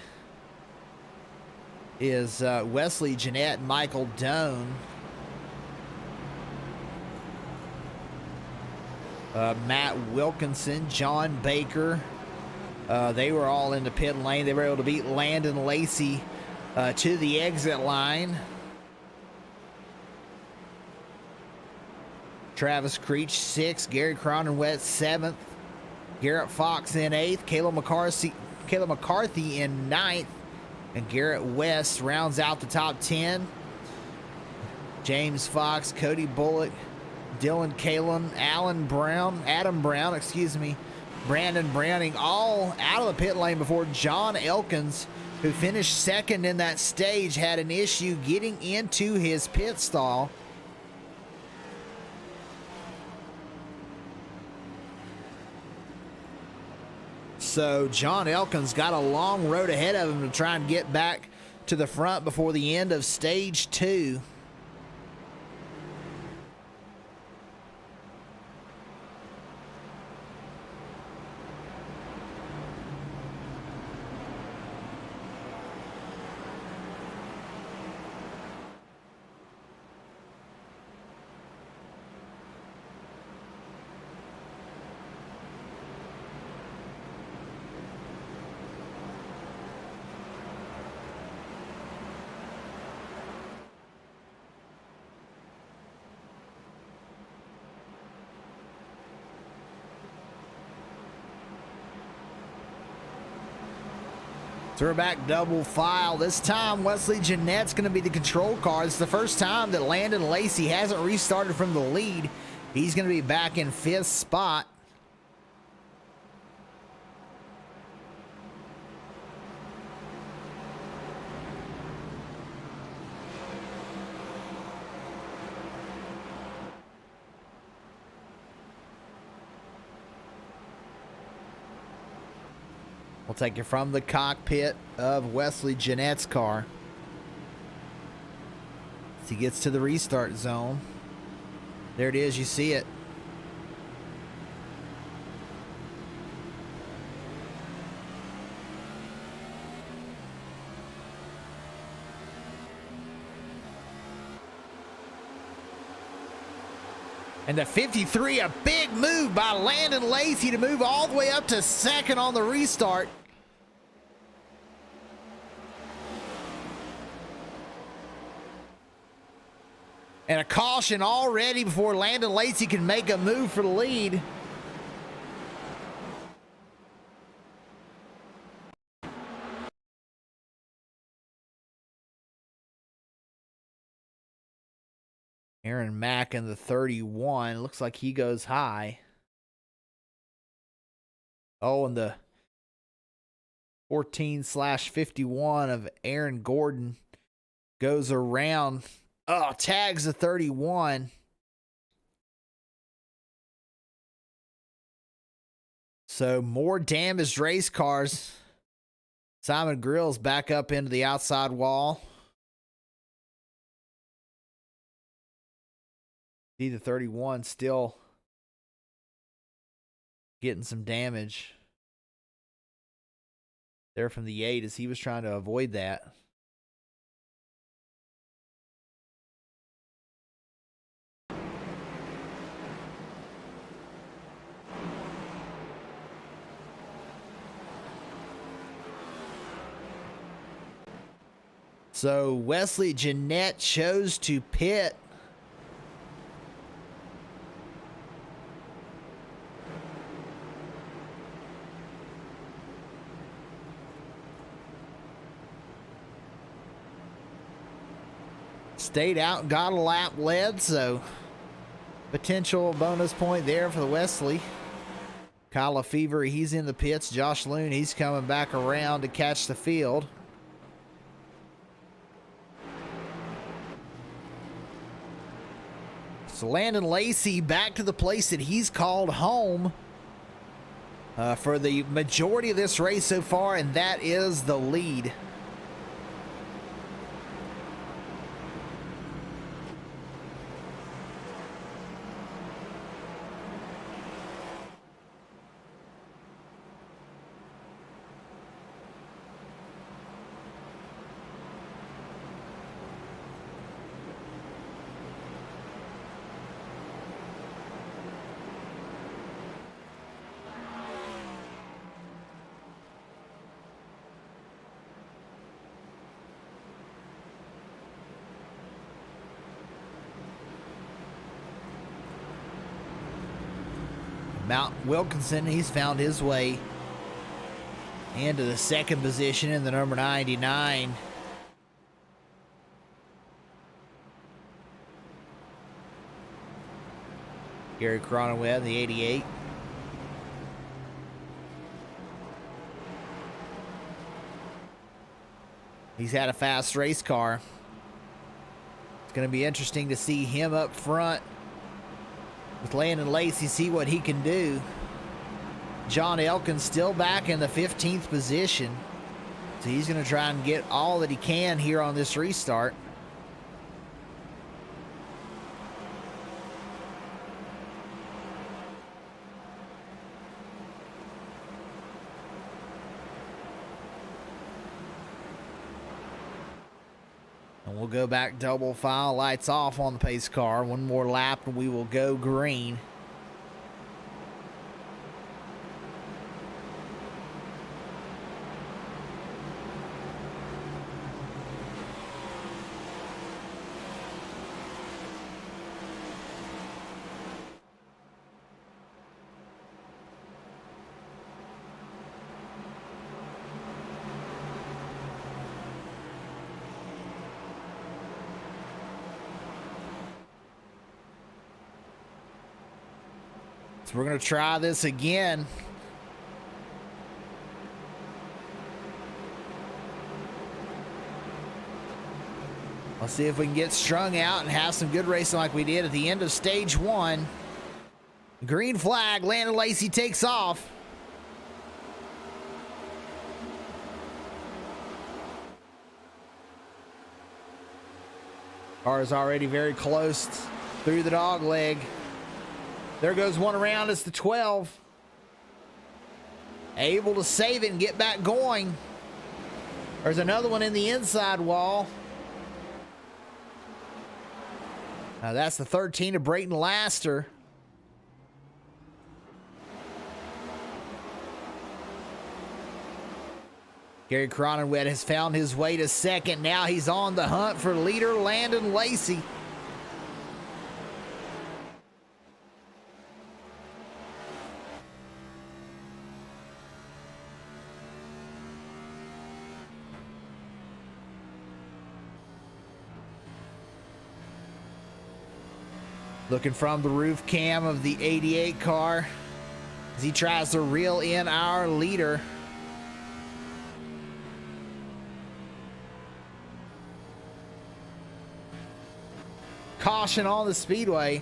is Wesley Jeanette and Michael Doan. Matt Wilkinson, John Baker. They were all in the pit lane. They were able to beat Landon Lacey to the exit line. Travis Creech 6th, Gary Cronenwet 7th, Garrett Fox in 8th, Kayla McCarthy in 9th, and Garrett West rounds out the top 10. James Fox, Cody Bullock, Dylan Kalin, Adam Brown, Brandon Browning, all out of the pit lane before John Elkins, who finished second in that stage, had an issue getting into his pit stall. So John Elkins got a long road ahead of him to try and get back to the front before the end of stage 2. So we're back double file. This time, Wesley Jeanette's going to be the control car. It's the first time that Landon Lacey hasn't restarted from the lead. He's going to be back in 5th spot. We'll take you from the cockpit of Wesley Jeanette's car as he gets to the restart zone. There it is, you see it. And the 53, a big move by Landon Lacey to move all the way up to second on the restart. And a caution already before Landon Lacey can make a move for the lead. Aaron Mack in the 31. Looks like he goes high. Oh, and the 14/51 of Aaron Gordon goes around. Oh, tags the 31. So more damaged race cars. Simon Grills back up into the outside wall. See the 31 still getting some damage there from the 8 as he was trying to avoid that. So Wesley Jeanette chose to pit. Stayed out, got a lap led, so potential bonus point there for the Wesley. Kyle Lefevre, he's in the pits. Josh Loon, he's coming back around to catch the field. So Landon Lacey back to the place that he's called home for the majority of this race so far, and that is the lead. Mount Wilkinson, he's found his way into the second position in the number 99. Gary Cronenweb, the 88. He's had a fast race car. It's going to be interesting to see him up front with Landon Lacey, see what he can do. John Elkins still back in the 15th position. So he's going to try and get all that he can here on this restart. And we'll go back double file, lights off on the pace car. One more lap and we will go green. So we're going to try this again. Let's see if we can get strung out and have some good racing like we did at the end of stage one. Green flag, Landon Lacey takes off. Car is already very close through the dog leg. There goes one around. It's the 12. Able to save it and get back going. There's another one in the inside wall. Now that's the 13 of Brayton Laster. Gary Cronenwet has found his way to second. Now he's on the hunt for leader Landon Lacey. Looking from the roof cam of the 88 car as he tries to reel in our leader. Caution on the speedway.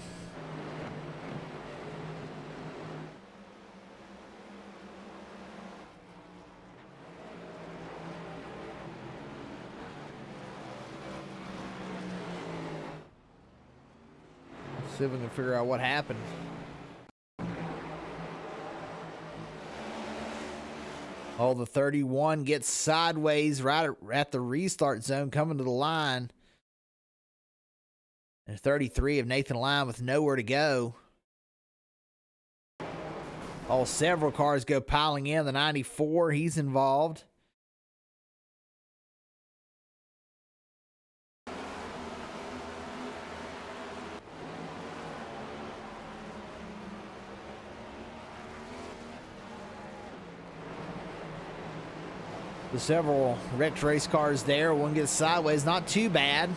Let's see if we can figure out what happened. Oh, the 31 gets sideways right at the restart zone coming to the line. And 33 of Nathan Lyon with nowhere to go. Oh, several cars go piling in. The 94, he's involved. The several wrecked race cars there. One gets sideways, not too bad.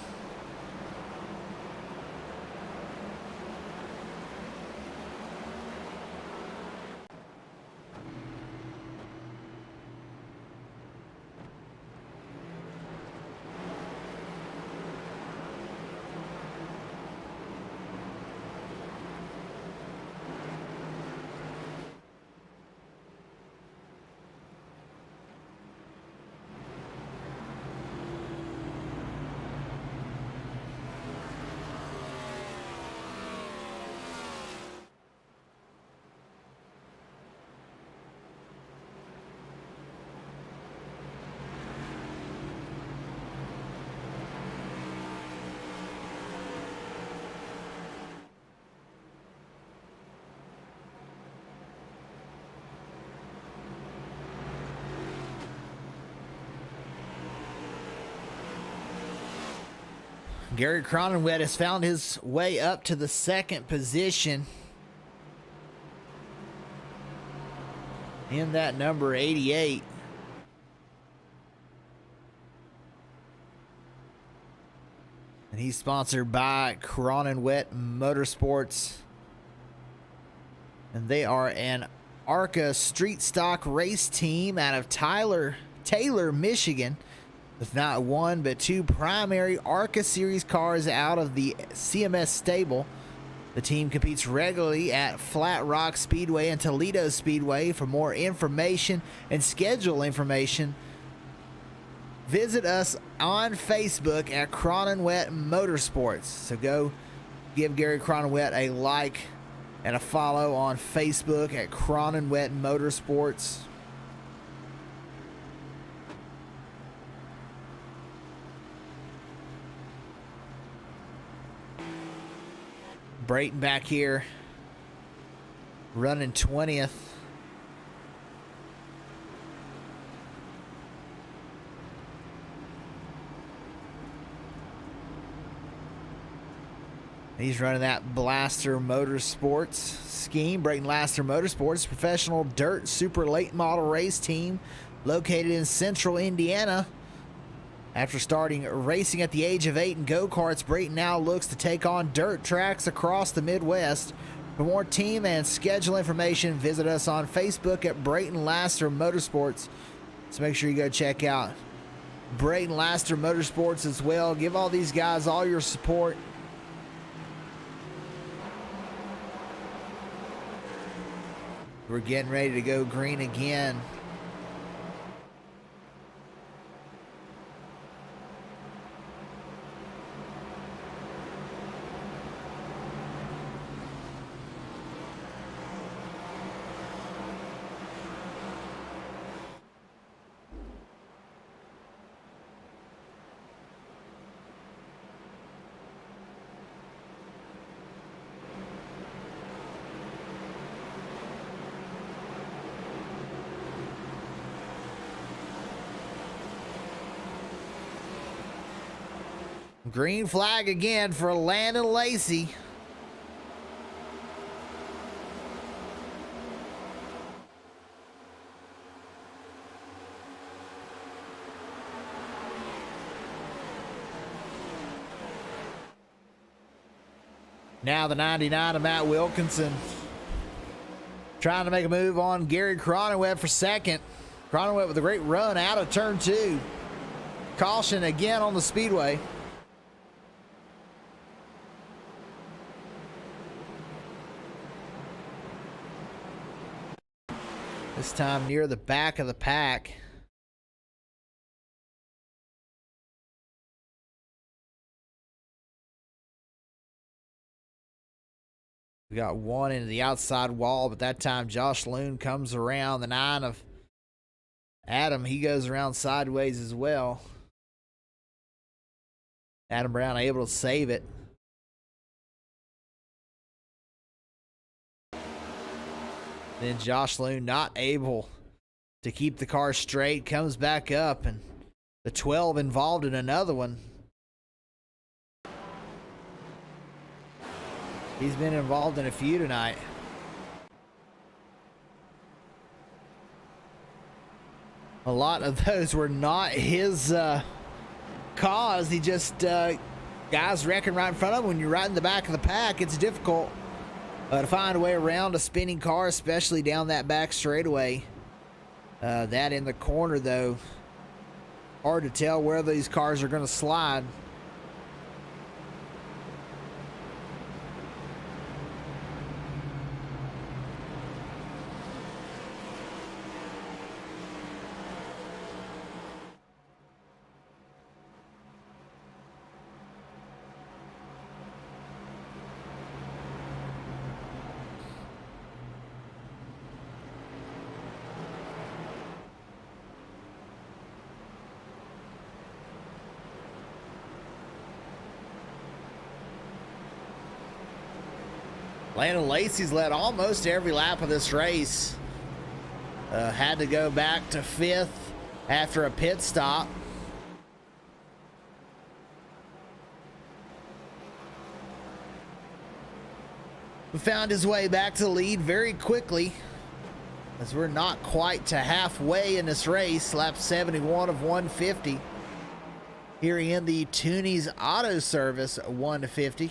Gary Cronenwet has found his way up to the second position in that number 88. And he's sponsored by Cronenwet Motorsports. And they are an ARCA street stock race team out of Taylor, Michigan, with not one but two primary ARCA Series cars out of the CMS stable. The team competes regularly at Flat Rock Speedway and Toledo Speedway. For more information and schedule information, visit us on Facebook at Cronenwet Motorsports. So go give Gary Cronenwet a like and a follow on Facebook at Cronenwet Motorsports. Brayton back here running 20th. He's running that Blaster Motorsports scheme. Brayton Blaster Motorsports, professional dirt super late model race team located in central Indiana. After starting racing at the age of 8 in go-karts, Brayton now looks to take on dirt tracks across the Midwest. For more team and schedule information, visit us on Facebook at Brayton Laster Motorsports. So make sure you go check out Brayton Laster Motorsports as well. Give all these guys all your support. We're getting ready to go green again. Green flag again for Landon Lacey. Now the 99 of Matt Wilkinson trying to make a move on Gary Cronenweb for second. Cronenweb with a great run out of turn 2. Caution again on the speedway. This time near the back of the pack. We got one into the outside wall, but that time Josh Loon comes around. The 9 of Adam, he goes around sideways as well. Adam Brown able to save it. Then Josh Loon not able to keep the car straight, comes back up, and the 12 involved in another one. He's been involved in a few tonight. A lot of those were not his cause. He just, guys wrecking right in front of him. When you're right in the back of the pack, it's difficult to find a way around a spinning car, especially down that back straightaway. That in the corner, though, hard to tell where these cars are going to slide. Landon Lacey's led almost every lap of this race. Had to go back to 5th after a pit stop. But found his way back to the lead very quickly, as we're not quite to halfway in this race. Lap 71 of 150. Here in the Tunny's Auto Service 150.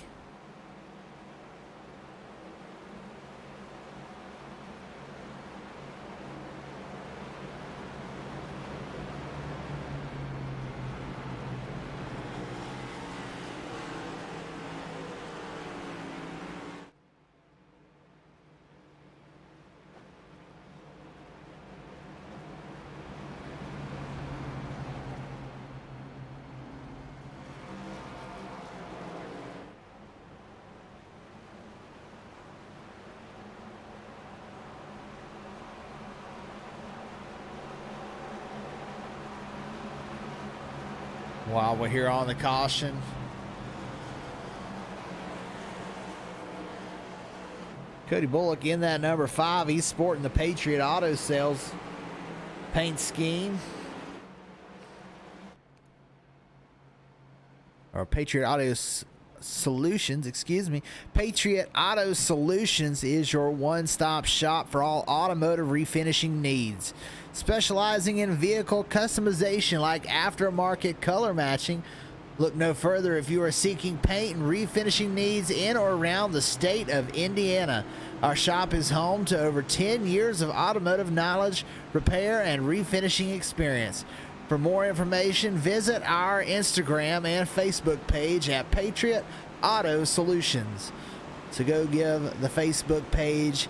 While we're here on the caution, Cody Bullock in that number 5. He's sporting the Patriot Auto Sales paint scheme. Or Patriot Auto Solutions, excuse me. Patriot Auto Solutions is your one-stop shop for all automotive refinishing needs. Specializing in vehicle customization like aftermarket color matching. Look no further if you are seeking paint and refinishing needs in or around the state of Indiana. Our shop is home to over 10 years of automotive knowledge, repair, and refinishing experience. For more information, visit our Instagram and Facebook page at Patriot Auto Solutions. So go give the Facebook page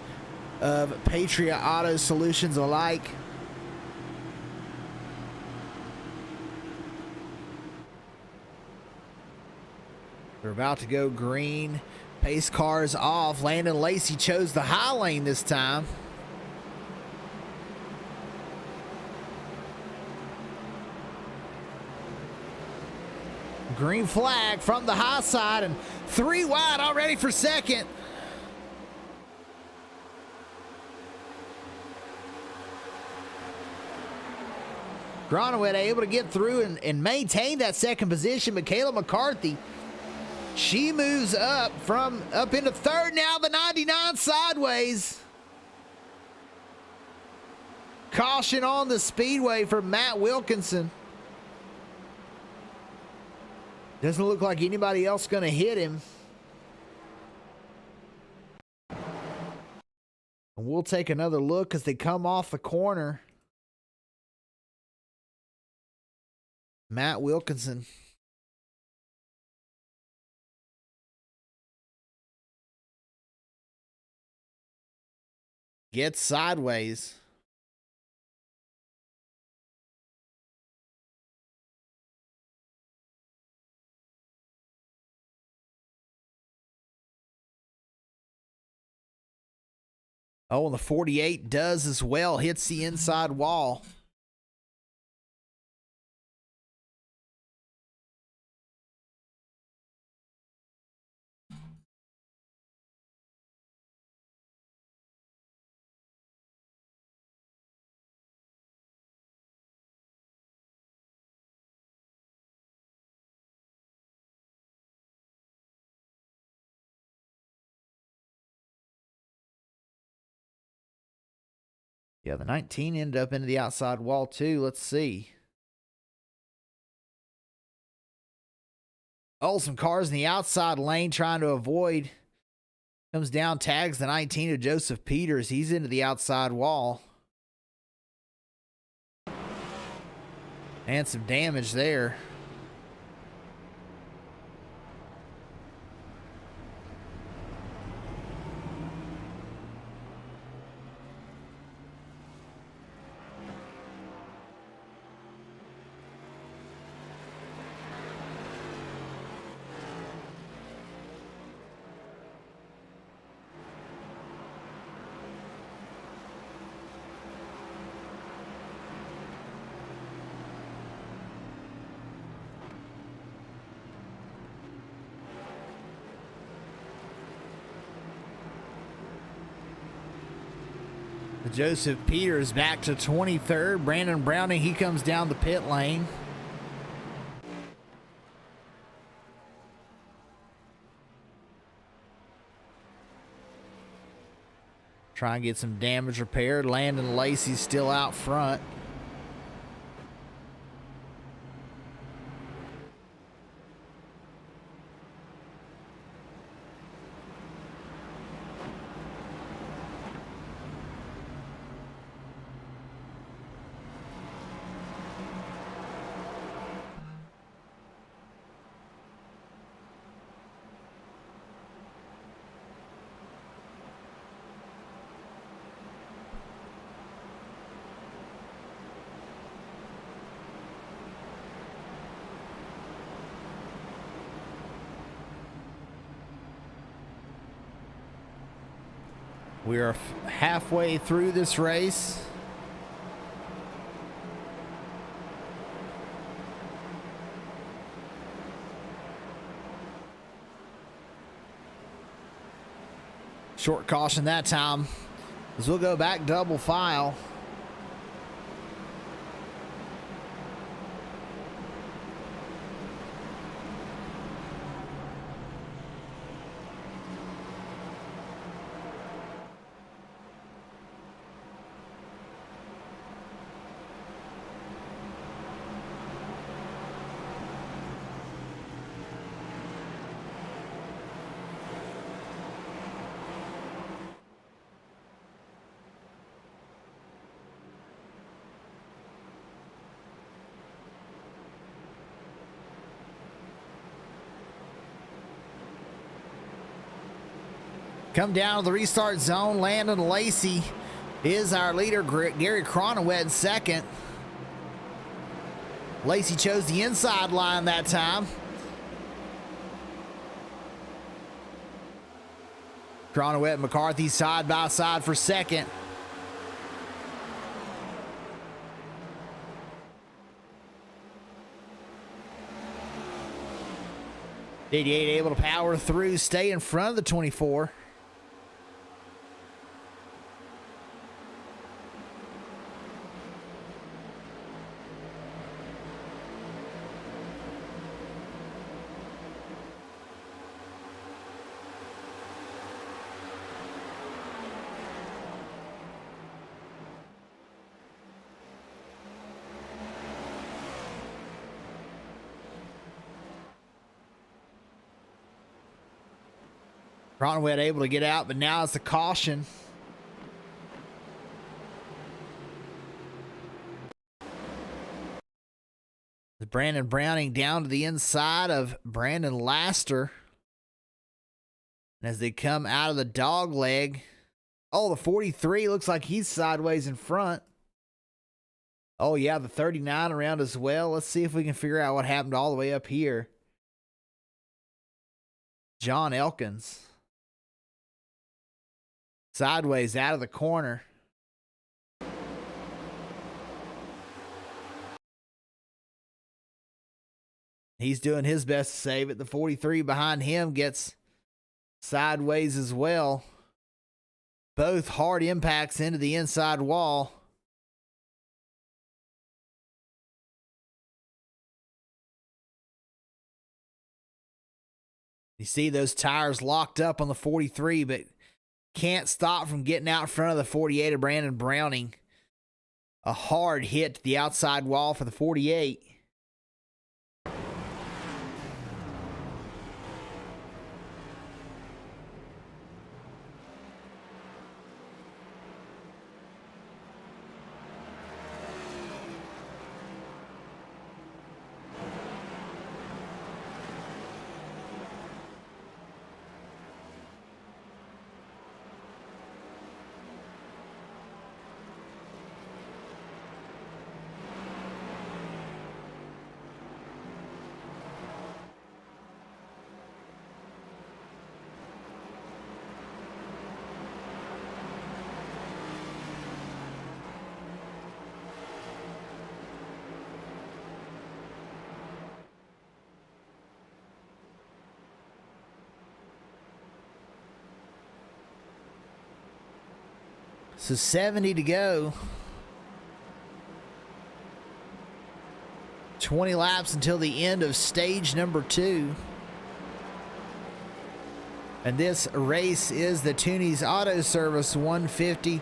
of Patriot Auto Solutions a like. We're about to go green. Pace cars off. Landon Lacey chose the high lane this time. Green flag from the high side, and 3 wide already for second. Cronowet able to get through and maintain that second position, but Kayla McCarthy, she moves up into third now, the 99 sideways. Caution on the speedway for Matt Wilkinson. Doesn't look like anybody else going to hit him. And we'll take another look as they come off the corner. Matt Wilkinson. Gets sideways. Oh, and the 48 does as well. Hits the inside wall. Yeah, the 19 ended up into the outside wall too. Let's see. Oh, some cars in the outside lane trying to avoid. Comes down, tags the 19 of Joseph Peters. He's into the outside wall. And some damage there. Joseph Peters back to 23rd. Brandon Browning, he comes down the pit lane. Try and get some damage repaired. Landon Lacey's still out front. We are halfway through this race. Short caution that time, as we'll go back double file. Come down to the restart zone. Landon Lacey is our leader. Gary Cronowet in second. Lacey chose the inside line that time. Cronowet and McCarthy side by side for second. .88 able to power through, stay in front of the 24. Cronenwett able to get out, but now it's a caution. Brandon Browning down to the inside of Brandon Laster. And as they come out of the dog leg, oh, the 43 looks like he's sideways in front. Oh, yeah, the 39 around as well. Let's see if we can figure out what happened all the way up here. John Elkins. Sideways out of the corner. He's doing his best to save it. The 43 behind him gets sideways as well. Both hard impacts into the inside wall. You see those tires locked up on the 43, but can't stop from getting out in front of the 48 of Brandon Browning. A hard hit to the outside wall for the 48. So 70 to go. 20 laps until the end of stage number 2. And this race is the Tunny's Auto Service 150.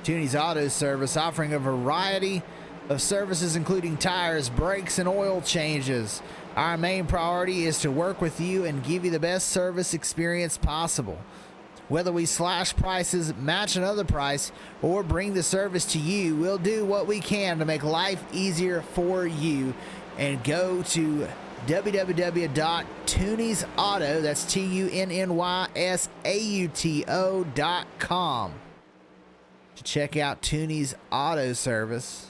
Tunny's Auto Service offering a variety of services including tires, brakes, and oil changes. Our main priority is to work with you and give you the best service experience possible. Whether we slash prices, match another price, or bring the service to you, we'll do what we can to make life easier for you. And go to www.tunnysauto, that's TUNNYSAUTO.com to check out Tunny's Auto Service.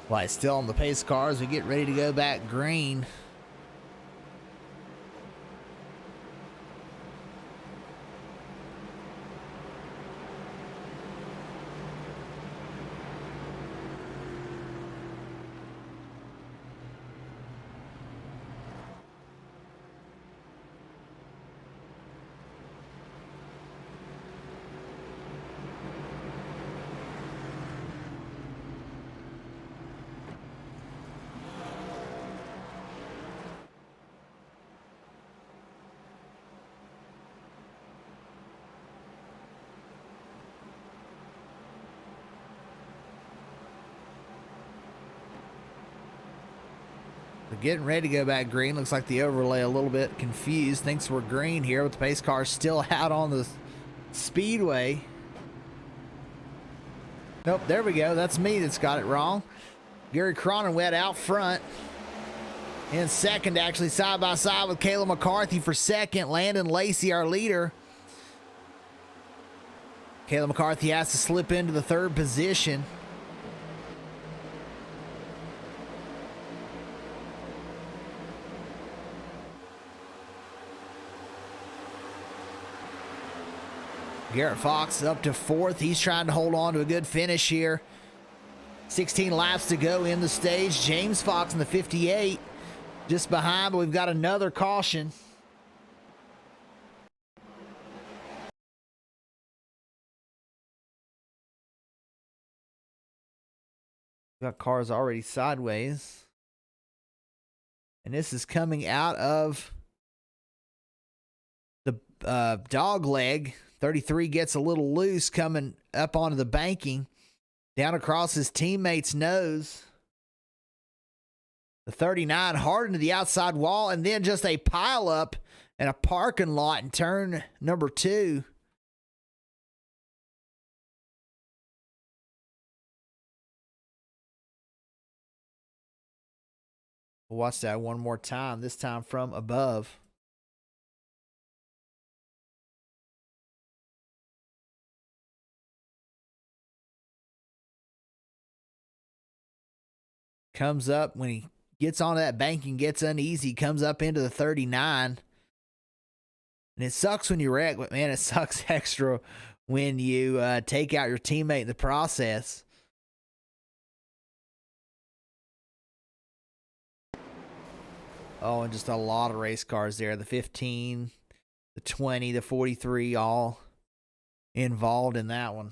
Light still on the pace car as we get ready to go back green. Getting ready to go back green. Looks like the overlay a little bit confused. Thinks we're green here, but the pace car still out on the speedway. Nope, there we go. That's me that's got it wrong. Gary Cronenwett out front. In second, actually side by side with Kayla McCarthy for second. Landon Lacey, our leader. Kayla McCarthy has to slip into the third position. Garrett Fox up to 4th. He's trying to hold on to a good finish here. 16 laps to go in the stage. James Fox in the 58 just behind, but we've got another caution. Got cars already sideways. And this is coming out of the dog leg. 33 gets a little loose coming up onto the banking. Down across his teammate's nose. The 39 hard into the outside wall, and then just a pile up in a parking lot in turn number 2. We'll watch that one more time, this time from above. Comes up when he gets on that bank and gets uneasy, comes up into the 39. And it sucks when you wreck, but man, it sucks extra when you take out your teammate in the process. Oh, and just a lot of race cars there. The 15, the 20, the 43, all involved in that one.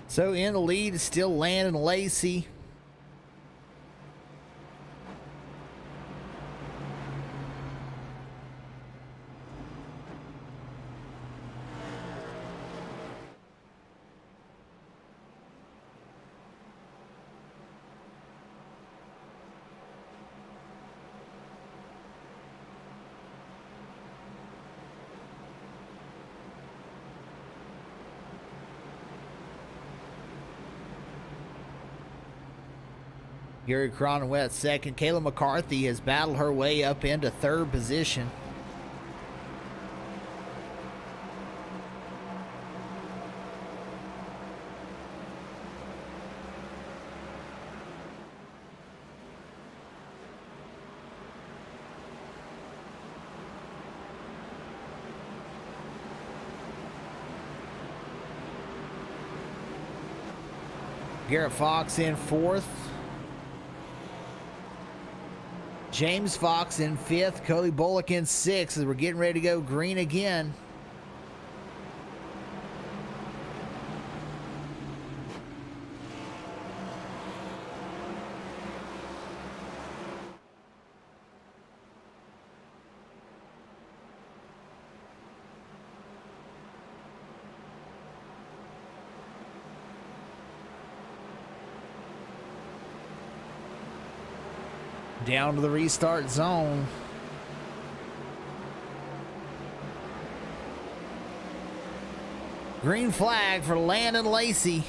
So in the lead is still Landon Lacey. Gary Cronwell second. Kayla McCarthy has battled her way up into 3rd position. Garrett Fox in 4th. James Fox in 5th. Cody Bullock in 6th as we're getting ready to go green again. Down to the restart zone. Green flag for Landon Lacey.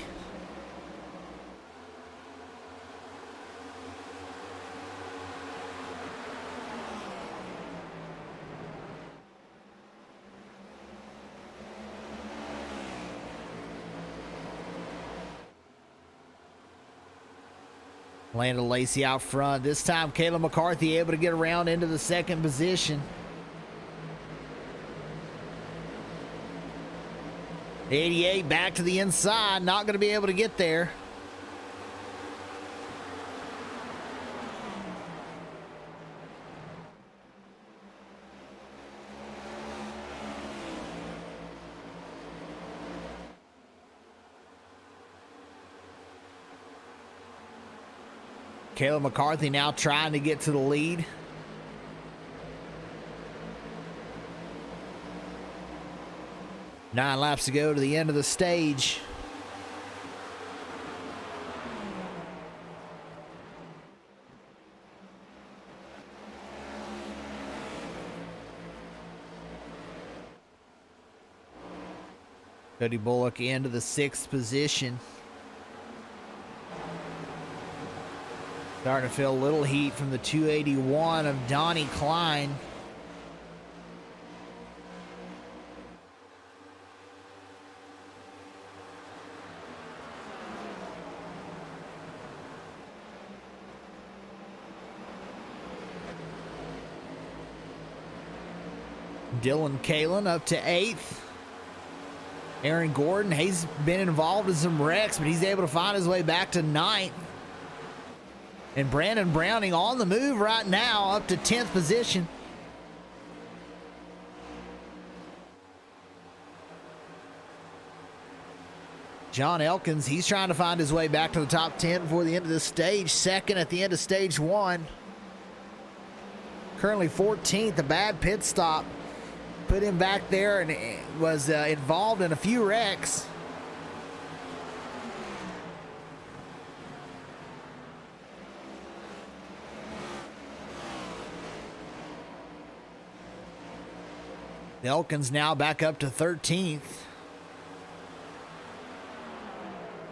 Landon Lacey out front. This time, Kayla McCarthy able to get around into the 2nd position. 88 back to the inside. Not going to be able to get there. Kayla McCarthy now trying to get to the lead. Nine laps to go to the end of the stage. Cody Bullock into the 6th position. Starting to feel a little heat from the 281 of Donnie Klein. Dylan Kalen up to 8th. Aaron Gordon, he's been involved in some wrecks, but he's able to find his way back to 9th. And Brandon Browning on the move right now, up to 10th position. John Elkins, he's trying to find his way back to the top 10 before the end of this stage. 2nd at the end of stage 1. Currently 14th, a bad pit stop put him back there and was involved in a few wrecks. Elkins now back up to 13th.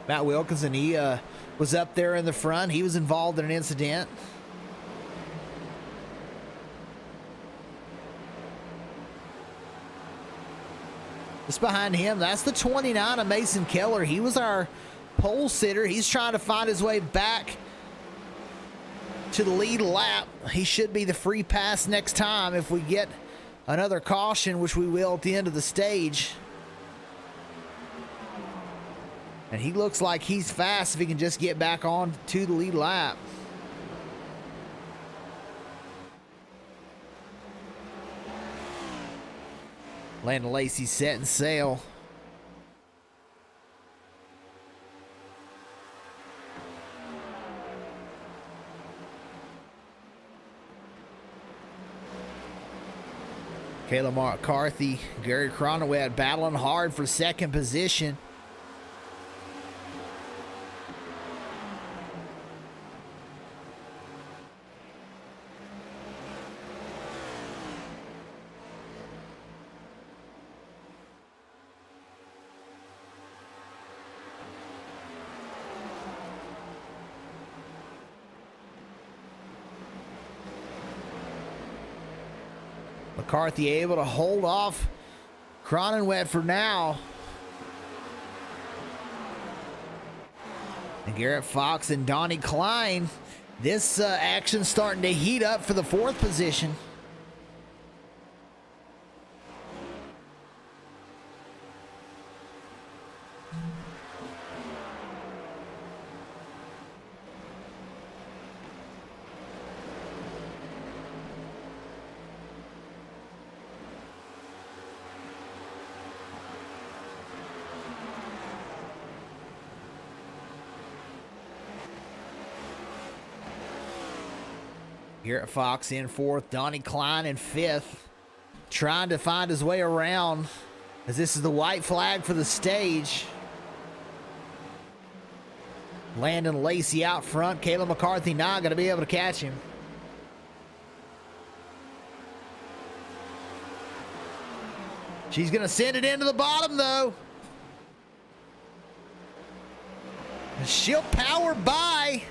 Matt Wilkinson, he was up there in the front. He was involved in an incident. Just behind him, that's the 29 of Mason Keller. He was our pole sitter. He's trying to find his way back to the lead lap. He should be the free pass next time if we get another caution, which we will at the end of the stage. And he looks like he's fast if he can just get back on to the lead lap. Landon Lacey setting sail. Kayla McCarthy, Gary Cronowet battling hard for 2nd position. McCarthy able to hold off Cronenwet for now. And Garrett Fox and Donnie Klein. This action starting to heat up for the 4th position. Garrett Fox in 4th, Donnie Klein in 5th. Trying to find his way around as this is the white flag for the stage. Landon Lacey out front. Kayla McCarthy not going to be able to catch him. She's going to send it into the bottom though. She'll power by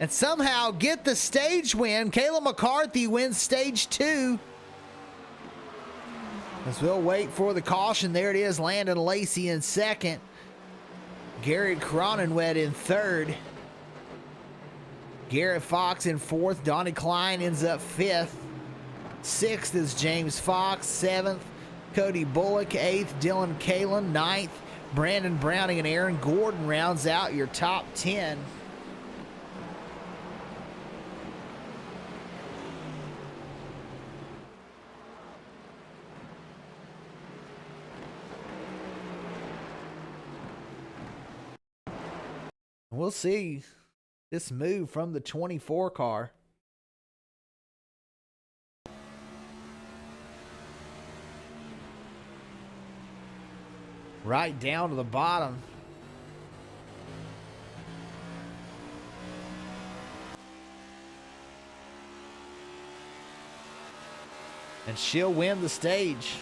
and somehow get the stage win. Kayla McCarthy wins stage 2. As we'll wait for the caution. There it is. Landon Lacey in 2nd. Garrett Cronenwet in 3rd. Garrett Fox in 4th. Donnie Klein ends up 5th. 6th is James Fox. 7th, Cody Bullock, 8th. Dylan Kalen, 9th. Brandon Browning and Aaron Gordon rounds out your top 10. We'll see this move from the 24 car. Right down to the bottom. And she'll win the stage.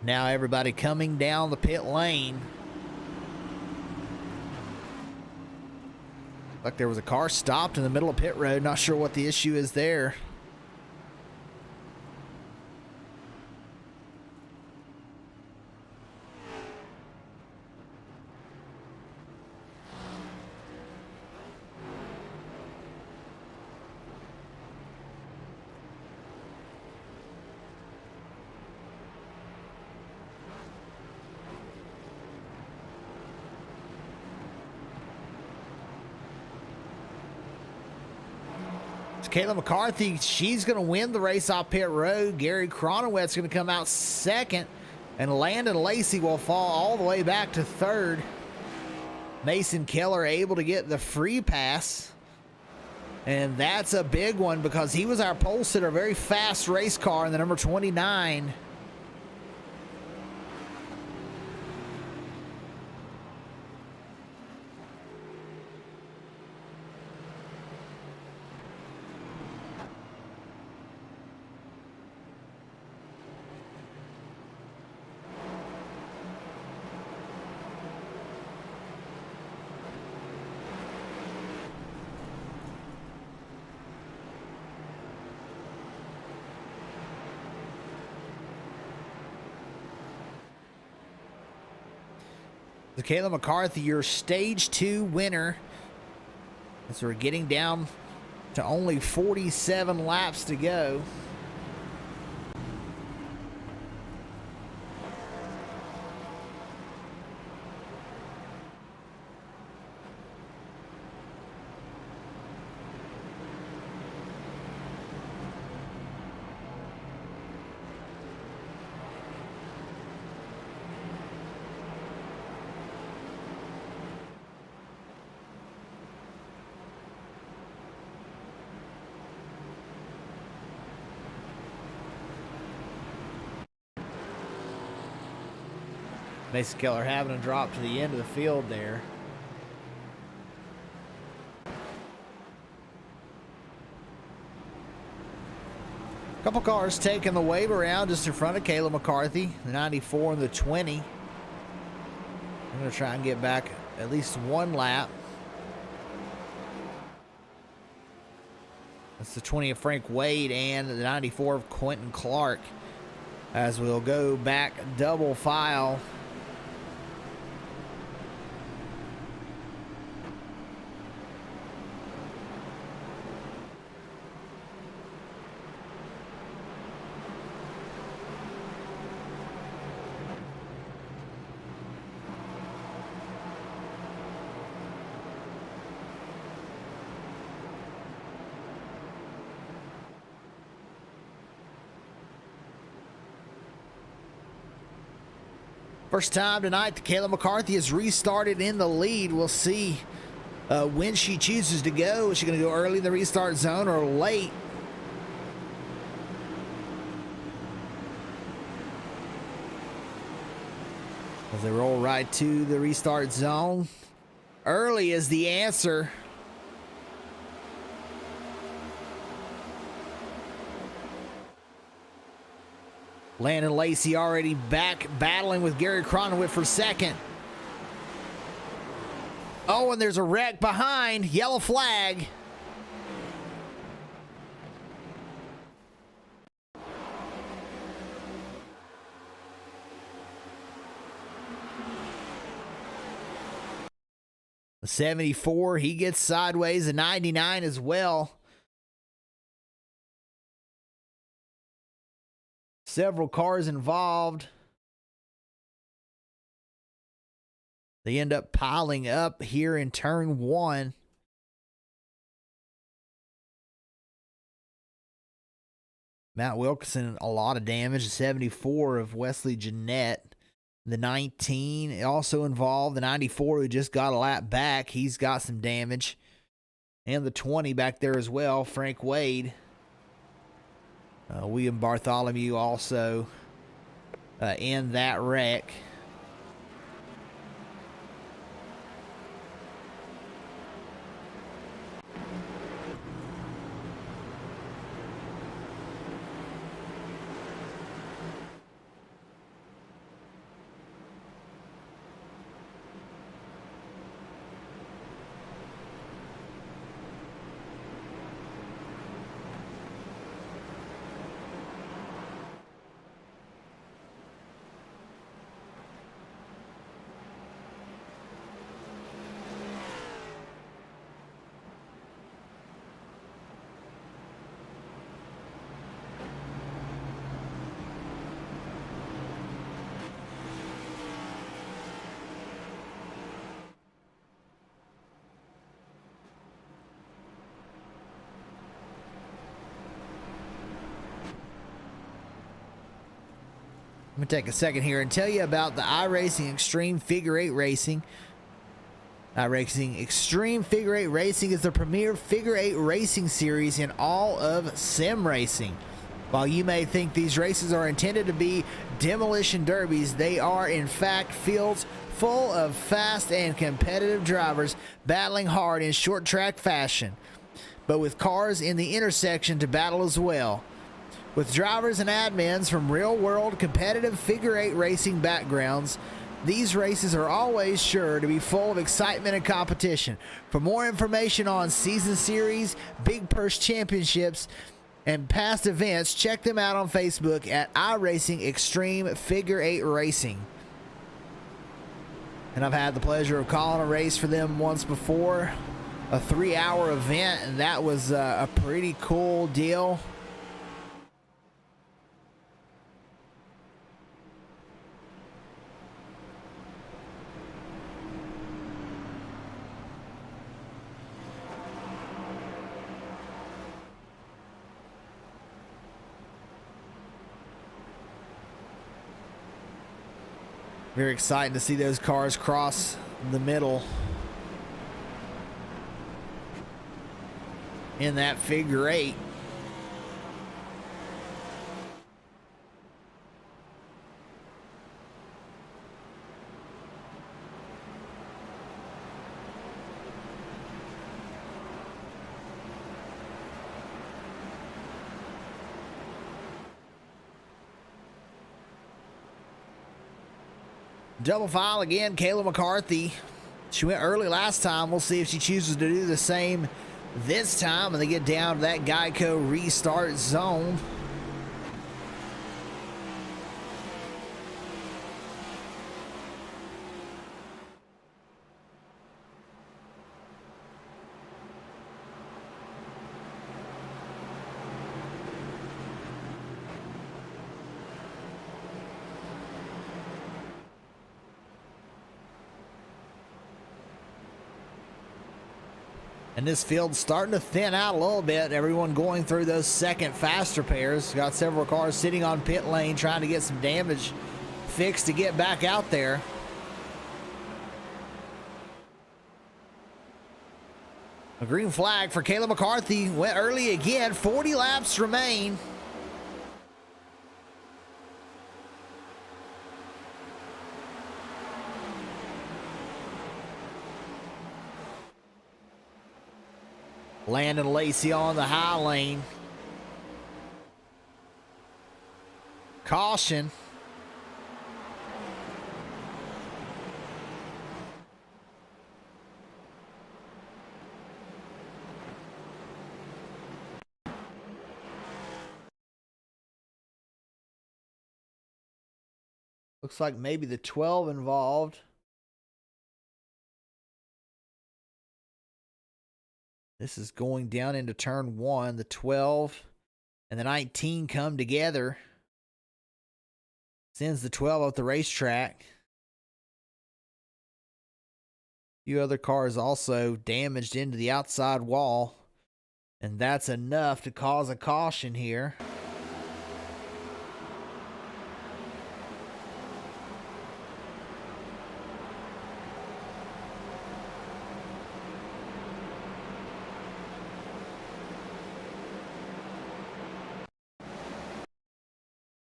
Now everybody coming down the pit lane. Like there was a car stopped in the middle of pit road. Not sure what the issue is there. Kayla McCarthy, she's going to win the race off pit road. Gary Cronowet's going to come out second, and Landon Lacey will fall all the way back to third. Mason Keller able to get the free pass, and that's a big one because he was our pole sitter, very fast race car in the number 29. So Kayla McCarthy, your stage 2 winner. As we're getting down to only 47 laps to go. Mason Keller having a drop to the end of the field there. Couple cars taking the wave around just in front of Kayla McCarthy, the 94 and the 20. I'm going to try and get back at least one lap. That's the 20 of Frank Wade and the 94 of Quentin Clark. As we'll go back double file. First time tonight that Kayla McCarthy has restarted in the lead. We'll see when she chooses to go. Is she going to go early in the restart zone or late? As they roll right to the restart zone. Early is the answer. Landon Lacey already back battling with Gary Cronowit for second. Oh, and there's a wreck behind. Yellow flag. The 74, he gets sideways. The 99 as well. several cars involved. They end up piling up here in turn one. Matt Wilkinson, a lot of damage. 74 of Wesley Jeanette. The 19 also involved. The 94 who just got a lap back. He's got some damage. And the 20 back there as well, Frank Wade. William Bartholomew also in that wreck. I'm going to take a second here and tell you about the iRacing Extreme Figure 8 Racing. iRacing Extreme Figure 8 Racing is the premier figure 8 racing series in all of sim racing. While you may think these races are intended to be demolition derbies, they are in fact fields full of fast and competitive drivers battling hard in short track fashion, but with cars in the intersection to battle as well. With drivers and admins from real-world competitive figure 8 racing backgrounds, these races are always sure to be full of excitement and competition. For more information on season series, big purse championships, and past events, check them out on Facebook at iRacing Extreme Figure 8 Racing. And I've had the pleasure of calling a race for them once before, a 3-hour event, and that was a pretty cool deal. Very exciting to see those cars cross the middle in that figure 8. Double file again, Kayla McCarthy. She went early last time. We'll see if she chooses to do the same this time when they get down to that Geico restart zone. And this field's starting to thin out a little bit. Everyone going through those second faster pairs. Got several cars sitting on pit lane trying to get some damage fixed to get back out there. A green flag for Kayla McCarthy. Went early again. 40 laps remain. Landon Lacey on the high lane. Caution. Looks like maybe the 12 involved. This is going down into turn one. The 12 and the 19 come together. Sends the 12 off the racetrack. A few other cars also damaged into the outside wall. And that's enough to cause a caution here.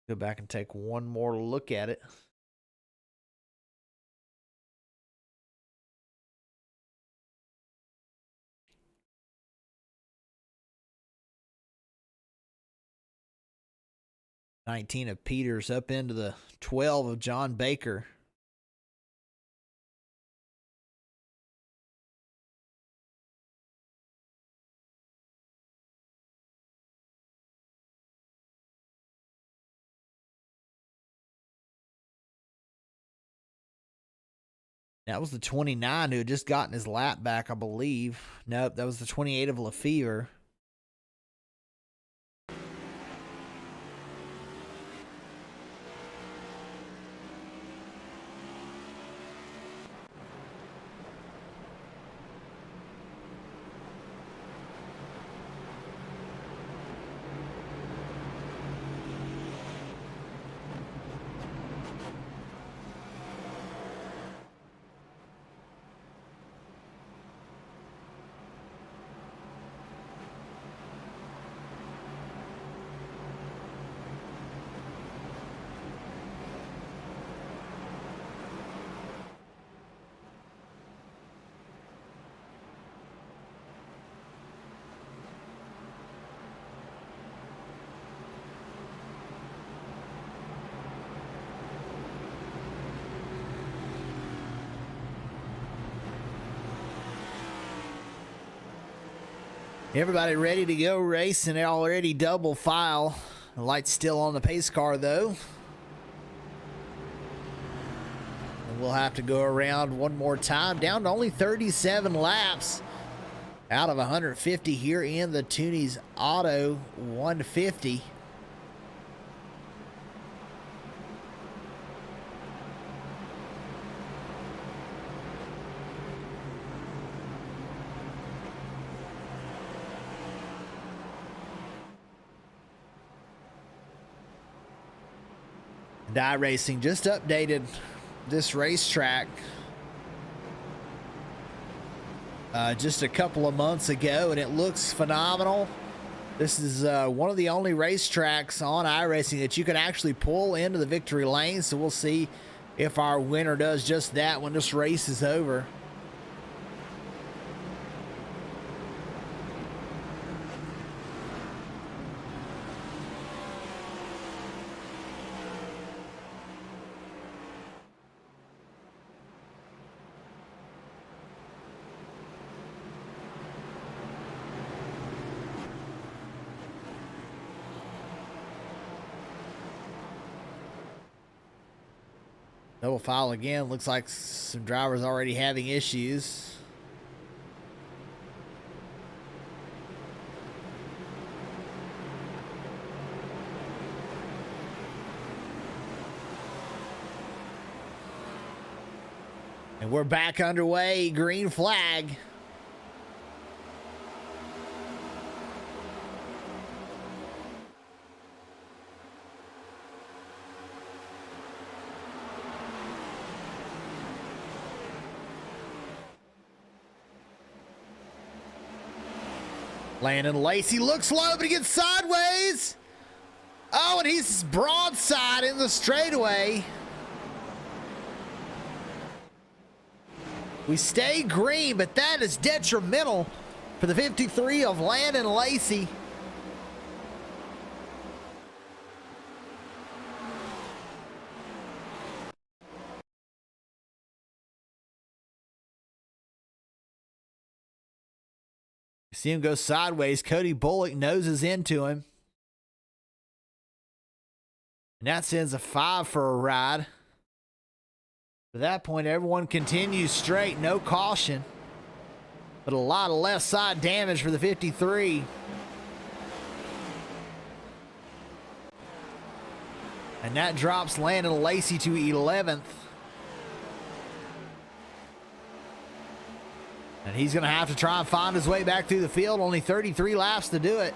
Go back and take one more look at it. '19 of Peters up into the 12 of John Baker. That was the 29 who had just gotten his lap back, I believe. Nope, that was the 28 of Lefevre. Everybody ready to go racing, already double file. The light's still on the pace car though. And we'll have to go around one more time, down to only 37 laps out of 150 here in the Tunny's Auto 150. iRacing just updated this racetrack just a couple of months ago, and it looks phenomenal. This is one of the only racetracks on iRacing that you can actually pull into the victory lane, so we'll see if our winner does just that when this race is over. Double file again. Looks like some drivers already having issues. And we're back underway. Green flag. Landon Lacey looks low, but he gets sideways. Oh, and he's broadside in the straightaway. We stay green, but that is detrimental for the 53 of Landon Lacey. See him go sideways. Cody Bullock noses into him. And that sends a 5 for a ride. At that point, everyone continues straight. No caution. But a lot of left side damage for the 53. And that drops Landon Lacey to 11th. And he's going to have to try and find his way back through the field. Only 33 laps to do it.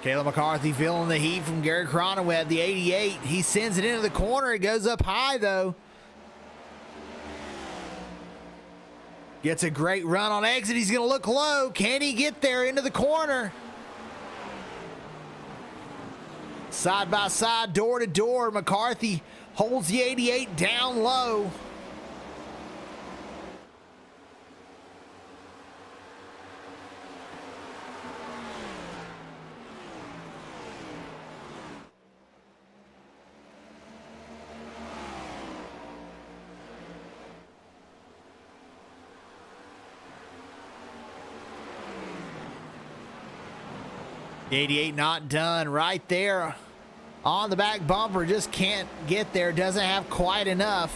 Kayla McCarthy feeling the heat from Garrett Cronowet, the 88. He sends it into the corner. It goes up high, though. Gets a great run on exit. He's going to look low. Can he get there into the corner? Side by side, door to door. McCarthy holds the 88 down low. The 88 not done right there on the back bumper. Just can't get there. Doesn't have quite enough.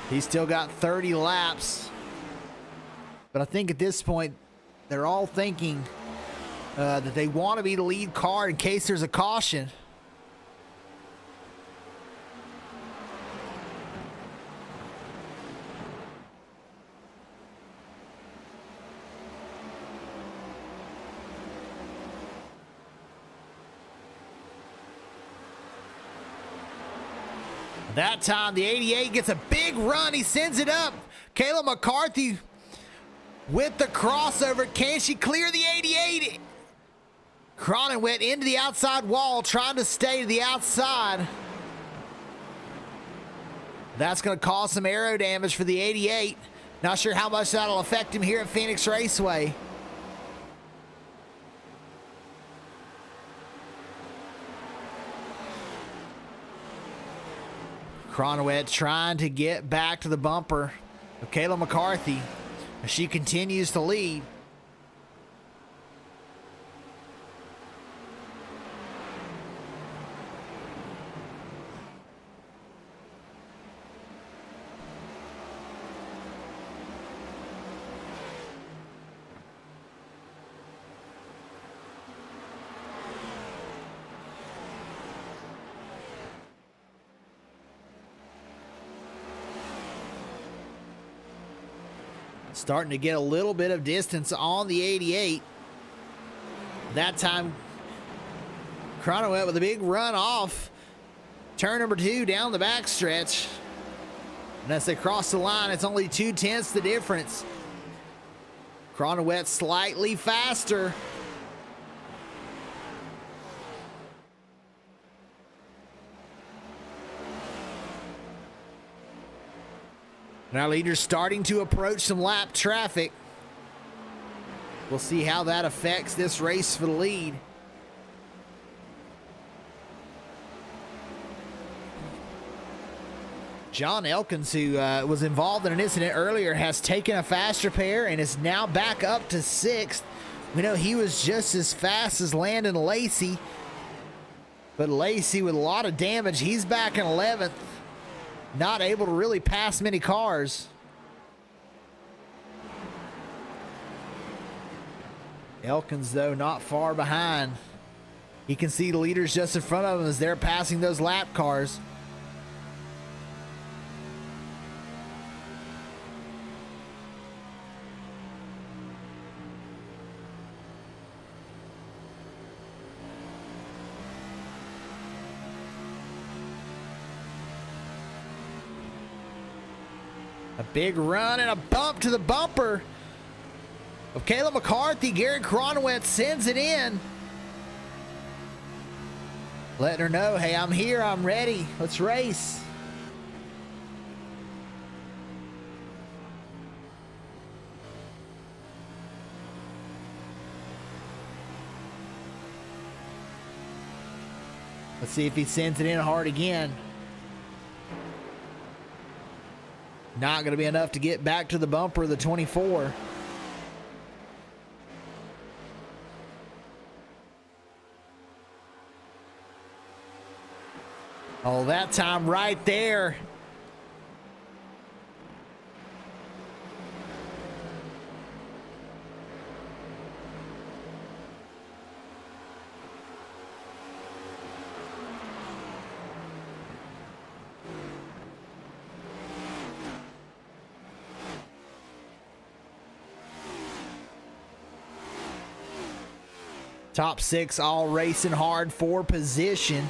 He's still got 30 laps. But I think at this point, they're all thinking that they want to be the lead car in case there's a caution. That time, the 88 gets a big run. He sends it up. Kayla McCarthy with the crossover. Can she clear the 88? Cronin went into the outside wall, trying to stay to the outside. That's going to cause some aero damage for the 88. Not sure how much that'll affect him here at Phoenix Raceway. Cronowet trying to get back to the bumper of Kayla McCarthy as she continues to lead. Starting to get a little bit of distance on the 88. That time, Cronowet with a big run off. Turn number 2 down the backstretch. And as they cross the line, it's only 0.2 the difference. Cronowet slightly faster. Now leaders starting to approach some lap traffic. We'll see how that affects this race for the lead. John Elkins, who was involved in an incident earlier, has taken a faster pair and is now back up to 6th. We know he was just as fast as Landon Lacey, but Lacey with a lot of damage, he's back in 11th. Not able to really pass many cars. Elkins, though, not far behind. He can see the leaders just in front of him as they're passing those lap cars. A big run and a bump to the bumper of Kayla McCarthy. Garrett Cronowet sends it in. Letting her know, hey, I'm here, I'm ready. Let's race. Let's see if he sends it in hard again. Not going to be enough to get back to the bumper of the 24. Oh, that time right there. Top 6 all racing hard for position.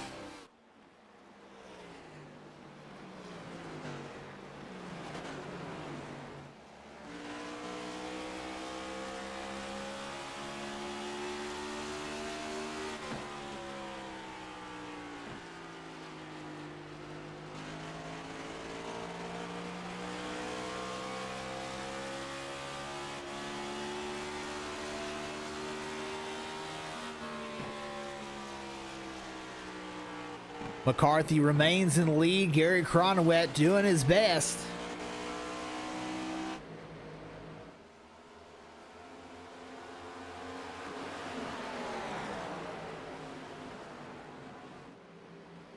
McCarthy remains in the lead. Gary Cronowet doing his best.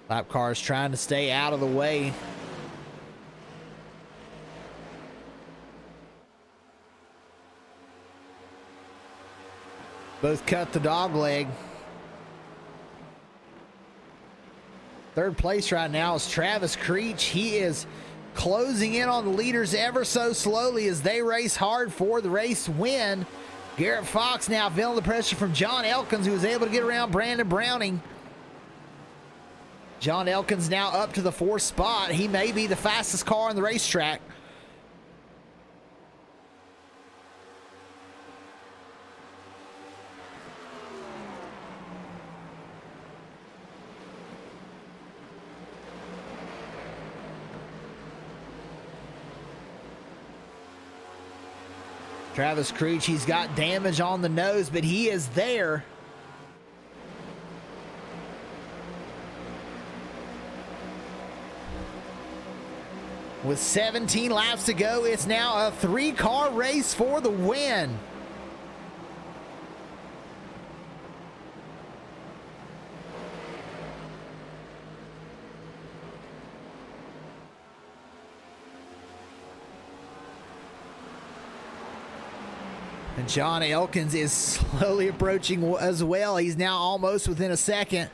Lap cars trying to stay out of the way. Both cut the dog leg. Third place right now is Travis Creech. He is closing in on the leaders ever so slowly as they race hard for the race win. Garrett Fox now feeling the pressure from John Elkins, who was able to get around Brandon Browning. John Elkins now up to the 4th spot. He may be the fastest car on the racetrack. Travis Creech, he's got damage on the nose, but he is there. With 17 laps to go, it's now a 3-car race for the win. And John Elkins is slowly approaching as well. He's now almost within a second.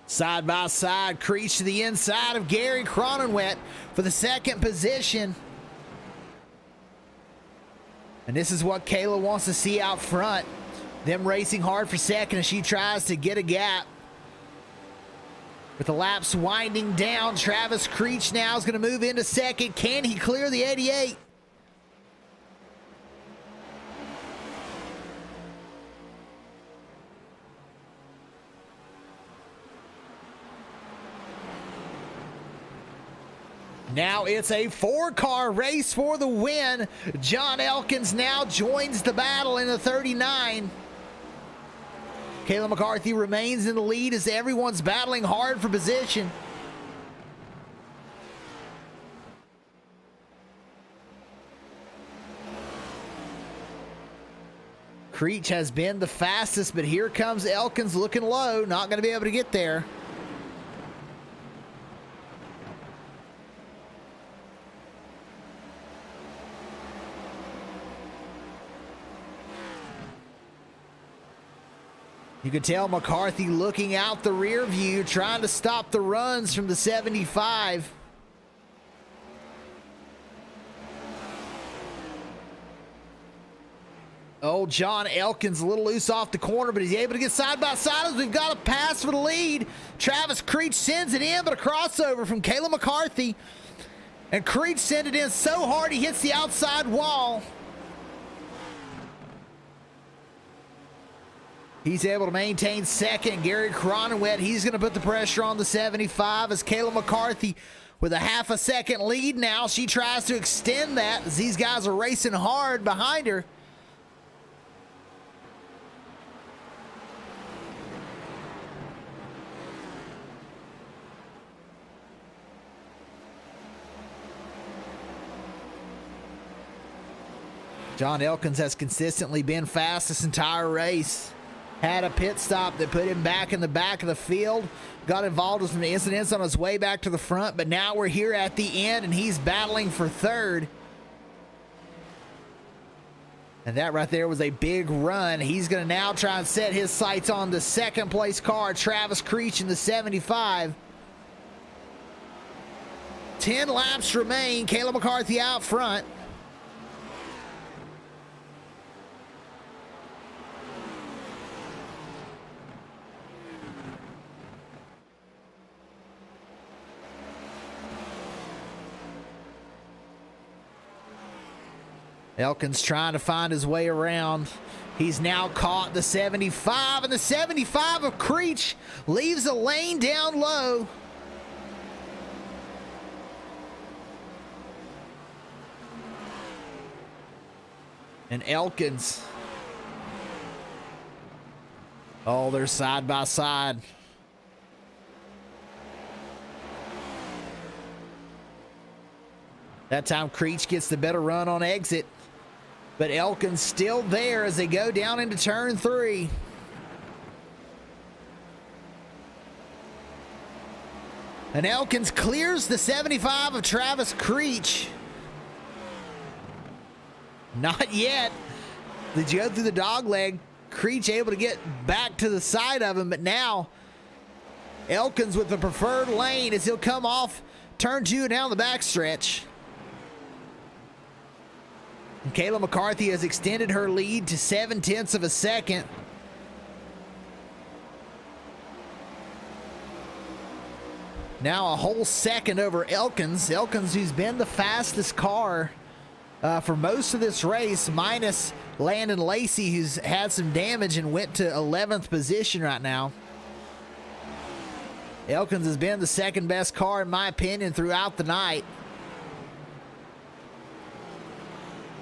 Side by side, Creech to the inside of Gary Cronenwet for the 2nd position. And this is what Kayla wants to see out front. Them racing hard for 2nd as she tries to get a gap. With the laps winding down, Travis Creech now is going to move into 2nd. Can he clear the 88? Now it's a 4-car race for the win. John Elkins now joins the battle in the 39. Kayla McCarthy remains in the lead as everyone's battling hard for position. Creech has been the fastest, but here comes Elkins looking low. Not going to be able to get there. You can tell McCarthy looking out the rear view, trying to stop the runs from the 75. Oh, John Elkins a little loose off the corner, but he's able to get side by side as we've got a pass for the lead. Travis Creech sends it in, but a crossover from Kayla McCarthy. And Creech sent it in so hard he hits the outside wall. He's able to maintain 2nd. Gary Cronenwet, he's going to put the pressure on the 75 as Kayla McCarthy with a half a second lead now. She tries to extend that as these guys are racing hard behind her. John Elkins has consistently been fast this entire race. Had a pit stop that put him back in the back of the field. Got involved with some incidents on his way back to the front, but now we're here at the end and he's battling for third. And that right there was a big run. He's going to now try and set his sights on the second place car, Travis Creech in the 75. 10 laps remain. Kayla McCarthy out front. Elkins trying to find his way around. He's now caught the 75, and the 75 of Creech leaves a lane down low. And Elkins. Oh, they're side by side. That time Creech gets the better run on exit. But Elkins still there as they go down into turn 3. And Elkins clears the 75 of Travis Creech. Not yet. Did you go through the dog leg? Creech able to get back to the side of him, but now Elkins with the preferred lane as he'll come off turn 2 down the backstretch. And Kayla McCarthy has extended her lead to 0.7 of a second. Now a whole second over Elkins. Elkins, who's been the fastest car for most of this race, minus Landon Lacey, who's had some damage and went to 11th position right now. Elkins has been the second best car, in my opinion, throughout the night.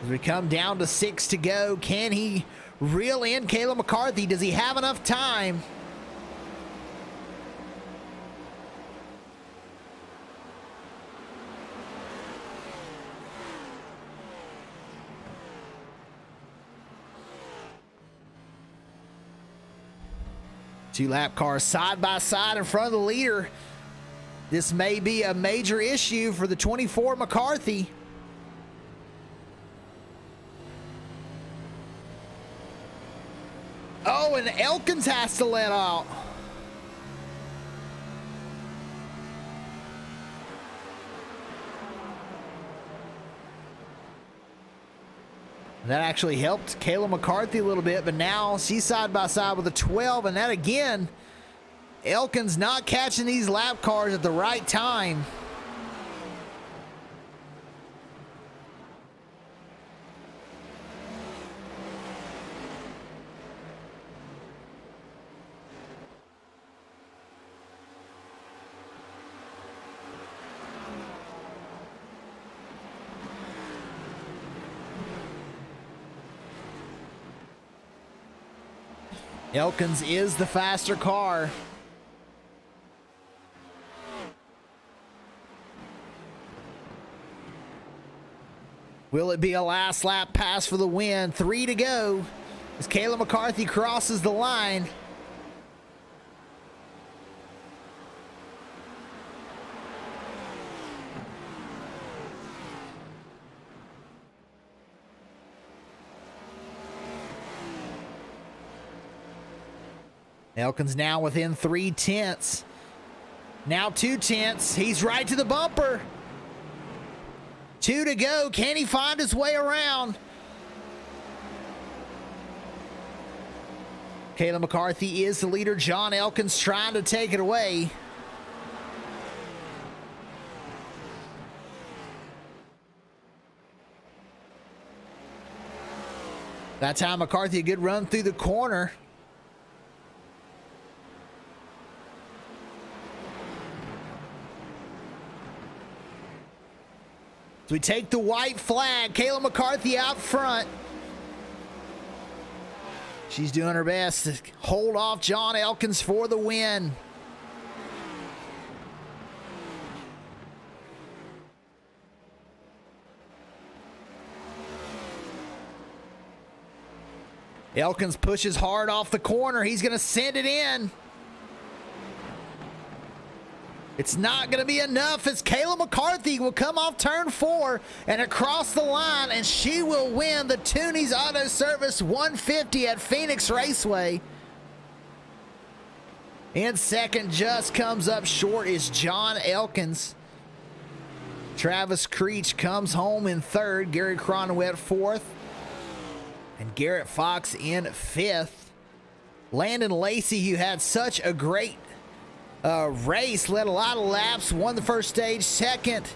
As we come down to 6 to go, can he reel in Kayla McCarthy? Does he have enough time? Two lap cars side by side in front of the leader. This may be a major issue for the 24 McCarthy. Oh, and Elkins has to let out. That actually helped Kayla McCarthy a little bit, but now she's side by side with a 12, and that again, Elkins not catching these lap cars at the right time. Elkins is the faster car. Will it be a last lap pass for the win? 3 to go as Kayla McCarthy crosses the line. Elkins now within 0.3. Now 0.2. He's right to the bumper. 2 to go. Can he find his way around? Kayla McCarthy is the leader. John Elkins trying to take it away. That time McCarthy a good run through the corner. So we take the white flag. Kayla McCarthy out front. She's doing her best to hold off John Elkins for the win. Elkins pushes hard off the corner. He's going to send it in. It's not going to be enough as Kayla McCarthy will come off turn 4 and across the line, and she will win the Tunny's Auto Service 150 at Phoenix Raceway. In second, just comes up short, is John Elkins. Travis Creech comes home in third. Gary Cronowet fourth. And Garrett Fox in fifth. Landon Lacey, who had such a great race, led a lot of laps, won the first stage, second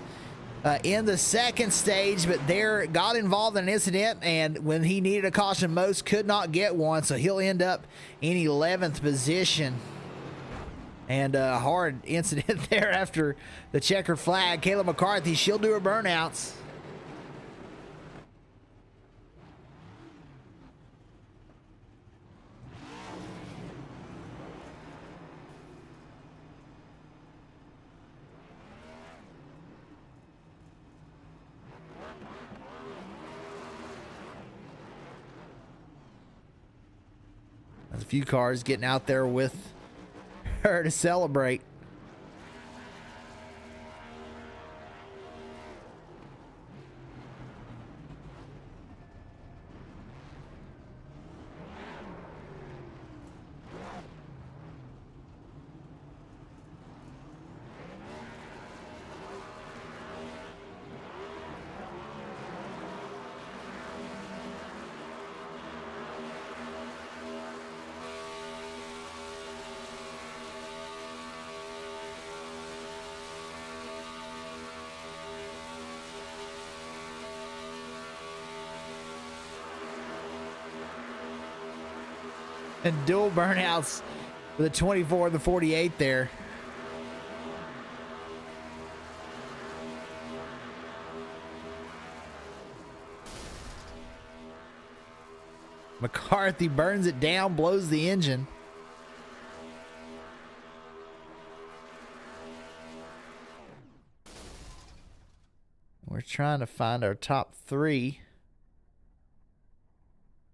in the second stage, but there got involved in an incident, and when he needed a caution most, could not get one, so he'll end up in 11th position. And a hard incident there after the checkered flag. Kayla McCarthy, she'll do her burnouts. There's a few cars getting out there with her to celebrate. And dual burnouts for the 24 and the 48 there. McCarthy burns it down, blows the engine. We're trying to find our top three.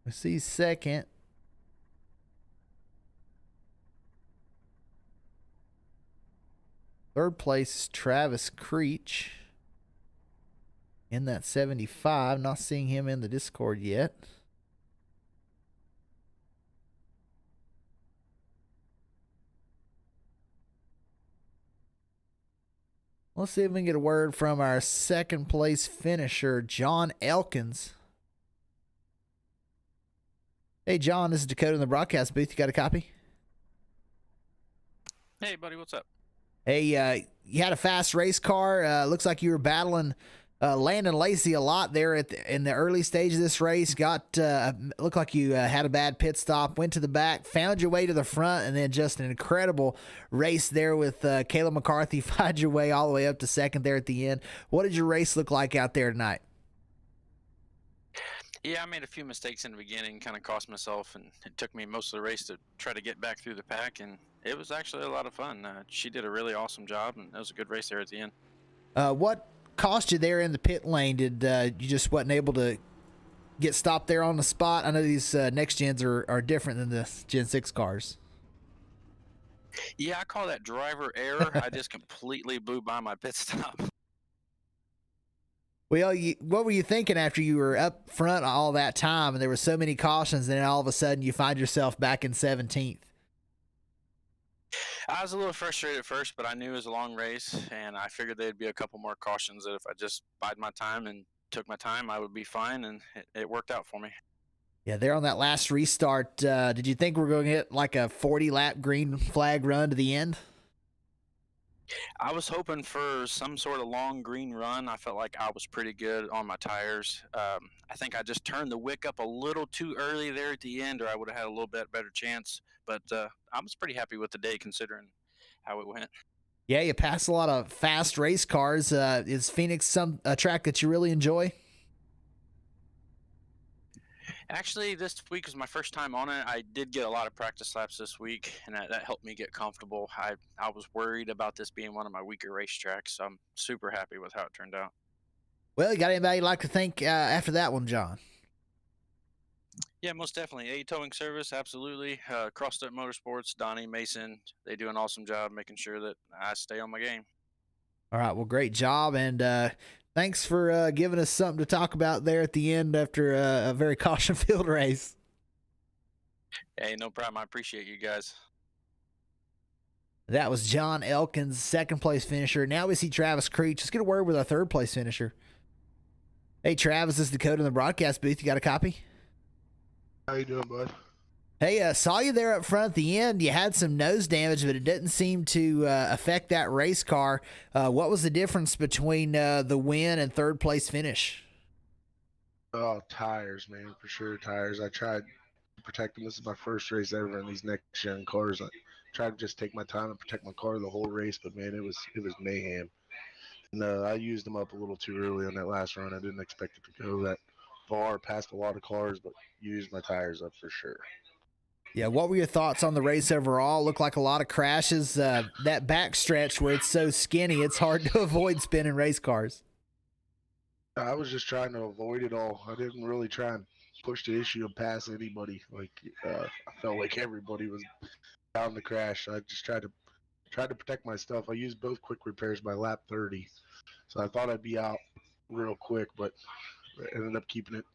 We see second. Third place is Travis Creech in that 75. Not seeing him in the Discord yet. Let's see if we can get a word from our second place finisher, John Elkins. Hey, John, this is Dakota in the broadcast booth. You got a copy? Hey, buddy, what's up? Hey, you had a fast race car. Looks like you were battling Landon Lacey a lot there in the early stage of this race. Looked like you had a bad pit stop, went to the back, found your way to the front, and then just an incredible race there with Kayla McCarthy. Find your way all the way up to second there at the end. What did your race look like out there tonight? Yeah, I made a few mistakes in the beginning, kind of cost myself, and it took me most of the race to try to get back through the pack, and it was actually a lot of fun. She did a really awesome job, and it was a good race there at the end. What cost you there in the pit lane? Did you just wasn't able to get stopped there on the spot? I know these next gens are different than the Gen 6 cars. Yeah, I call that driver error. I just completely blew by my pit stop. Well, what were you thinking after you were up front all that time and there were so many cautions, and then all of a sudden you find yourself back in 17th? I was a little frustrated at first, but I knew it was a long race, and I figured there'd be a couple more cautions that if I just bide my time and took my time, I would be fine, and it worked out for me. Yeah, there on that last restart, did you think we're going to get like a 40-lap green flag run to the end? I was hoping for some sort of long green run. I felt like I was pretty good on my tires. I think I just turned the wick up a little too early there at the end, or I would have had a little bit better chance. But I was pretty happy with the day considering how it went. Yeah, you passed a lot of fast race cars. Is Phoenix a track that you really enjoy? Actually, this week was my first time on it. I did get a lot of practice laps this week, and that helped me get comfortable. I was worried about this being one of my weaker racetracks, so I'm super happy with how it turned out. Well, you got anybody you'd like to thank after that one, John? Yeah, most definitely. A towing service, absolutely. Crossed Up Motorsports, Donnie Mason, they do an awesome job making sure that I stay on my game. All right, well, great job, and thanks for giving us something to talk about there at the end after a very caution-filled race. Hey, no problem. I appreciate you guys. That was John Elkins, second place finisher. Now we see Travis Creech. Let's get a word with our third place finisher. Hey, Travis, this is Dakota in the broadcast booth. You got a copy? How you doing, bud? Hey, saw you there up front at the end. You had some nose damage, but it didn't seem to affect that race car. What was the difference between the win and third place finish? Oh, tires, man, for sure, tires. I tried to protect them. This is my first race ever in these next-gen cars. I tried to just take my time and protect my car the whole race, but man, it was mayhem. And I used them up a little too early on that last run. I didn't expect it to go that far, past a lot of cars, but used my tires up for sure. Yeah, what were your thoughts on the race overall? Looked like a lot of crashes. That back stretch where it's so skinny, it's hard to avoid spinning race cars. I was just trying to avoid it all. I didn't really try and push the issue and pass anybody. Like I felt like everybody was down to crash. I just tried to protect my stuff. I used both quick repairs by lap 30, so I thought I'd be out real quick, but I ended up keeping it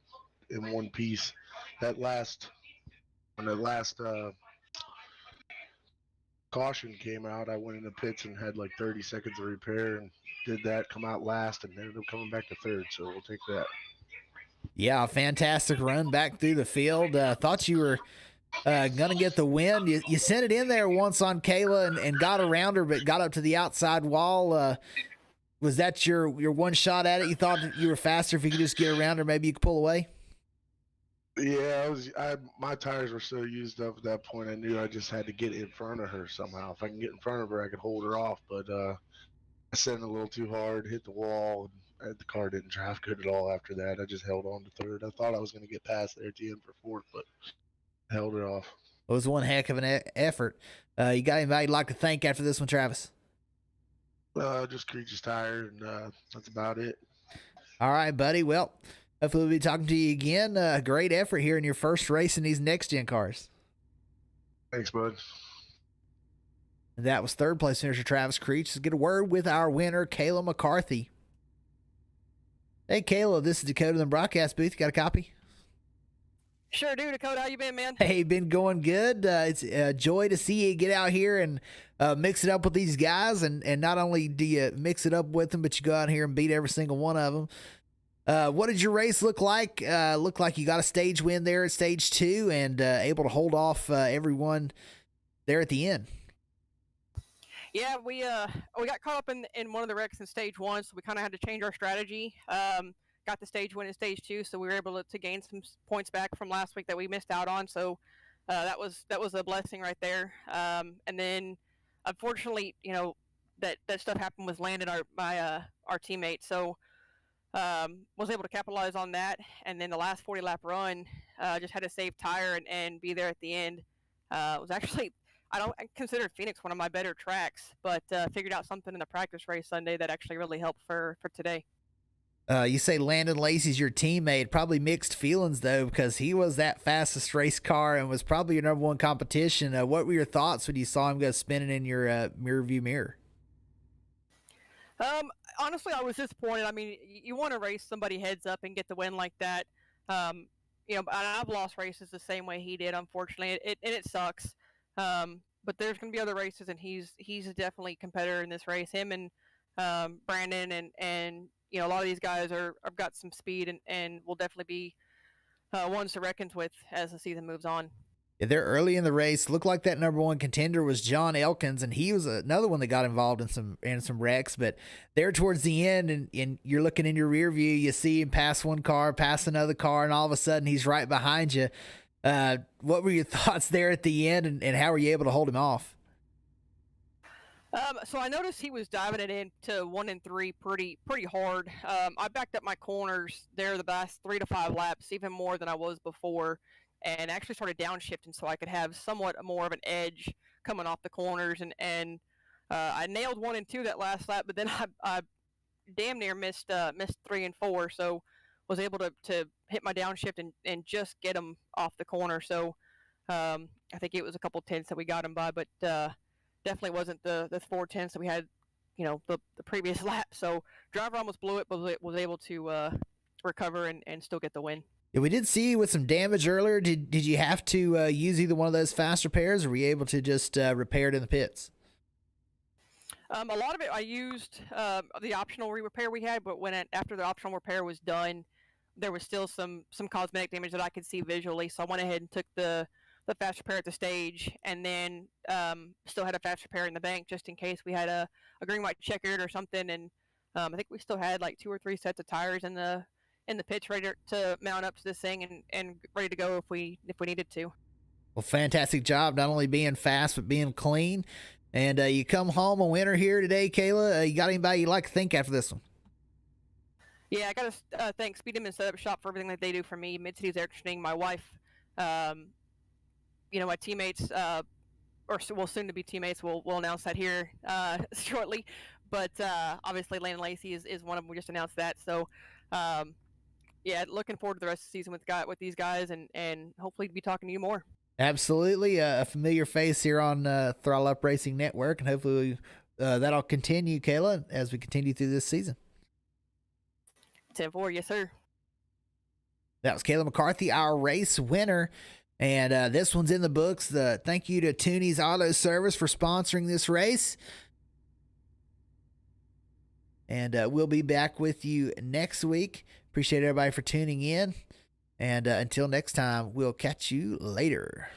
in one piece. When that last caution came out, I went in the pits and had like 30 seconds of repair and did that, come out last, and ended up coming back to third, so we'll take that. Yeah, fantastic run back through the field. Thought you were going to get the win. You sent it in there once on Kayla and got around her, but got up to the outside wall. Was that your one shot at it? You thought that you were faster if you could just get around her, maybe you could pull away? Yeah, my tires were so used up at that point. I knew I just had to get in front of her somehow. If I can get in front of her, I could hold her off. But I sent a little too hard, hit the wall, and the car didn't drive good at all after that. I just held on to third. I thought I was going to get past there at the end for fourth, but held it off. It was one heck of an effort. You got anybody you'd like to thank after this one, Travis? Just Creech's tire, and that's about it. All right, buddy. Well, hopefully we'll be talking to you again. Great effort here in your first race in these next-gen cars. Thanks, bud. And that was third place finisher Travis Creech. Let's get a word with our winner, Kayla McCarthy. Hey, Kayla, this is Dakota in the broadcast booth. You got a copy? Sure do, Dakota. How you been, man? Hey, been going good. It's a joy to see you get out here and mix it up with these guys. And not only do you mix it up with them, but you go out here and beat every single one of them. What did your race look like? Looked like you got a stage win there at stage 2 and able to hold off everyone there at the end. Yeah, we got caught up in one of the wrecks in stage 1, so we kind of had to change our strategy. Got the stage win in stage 2, so we were able to gain some points back from last week that we missed out on. So that was a blessing right there. And then, unfortunately, that stuff happened with Landon, our teammate. So was able to capitalize on that. And then the last 40 lap run, just had to save tire and be there at the end. Was actually, I consider Phoenix one of my better tracks, but figured out something in the practice race Sunday that actually really helped for today. You say Landon Lacey's your teammate. Probably mixed feelings, though, because he was that fastest race car and was probably your number one competition. What were your thoughts when you saw him go spinning in your mirror view mirror? Honestly, I was disappointed. I mean, you want to race somebody heads up and get the win like that. I've lost races the same way he did, unfortunately. It sucks. But there's going to be other races, and he's definitely a competitor in this race. Him and Brandon and a lot of these guys have got some speed and will definitely be ones to reckon with as the season moves on. Yeah, they're early in the race. Looked like that number one contender was John Elkins, and he was another one that got involved in some wrecks. But there towards the end, and you're looking in your rear view, you see him pass one car, pass another car, and all of a sudden he's right behind you. What were your thoughts there at the end, and how were you able to hold him off? So I noticed he was diving it into 1 and 3 pretty hard. I backed up my corners there the last 3 to 5 laps, even more than I was before, and actually started downshifting so I could have somewhat more of an edge coming off the corners. And I nailed 1 and 2 that last lap, but then I damn near missed 3 and 4. So was able to hit my downshift and just get him off the corner. So I think it was a couple tenths that we got him by, but definitely wasn't the 4 tenths that we had, the previous lap. So driver almost blew it, but was able to recover and still get the win. Yeah, we did see you with some damage earlier. Did you have to use either one of those fast repairs, or were you able to just repair it in the pits? A lot of it I used the optional repair we had, but after the optional repair was done, there was still some cosmetic damage that I could see visually. So I went ahead and took the fast repair at the stage, and then still had a fast repair in the bank just in case we had a green white checkered or something. And I think we still had like 2 or 3 sets of tires in the pits ready to mount up to this thing and ready to go if we needed to. Well, fantastic job, not only being fast but being clean. And you come home a winner here today, Kayla. You got anybody you'd like to thank after this one? Yeah, I got to thank Speed and Setup Shop for everything that they do for me. Mid-Cities Air Conditioning, my wife, my teammates, or soon to be teammates. We'll announce that here shortly. But obviously, Landon Lacey is one of them. We just announced that. So, looking forward to the rest of the season with these guys, and hopefully to be talking to you more. Absolutely, a familiar face here on Throttle Up Racing Network, and hopefully that'll continue, Kayla, as we continue through this season. 10-4, yes, sir. That was Kayla McCarthy, our race winner, and this one's in the books. Thank you to Tunny's Auto Service for sponsoring this race, and we'll be back with you next week. Appreciate everybody for tuning in. And until next time, we'll catch you later.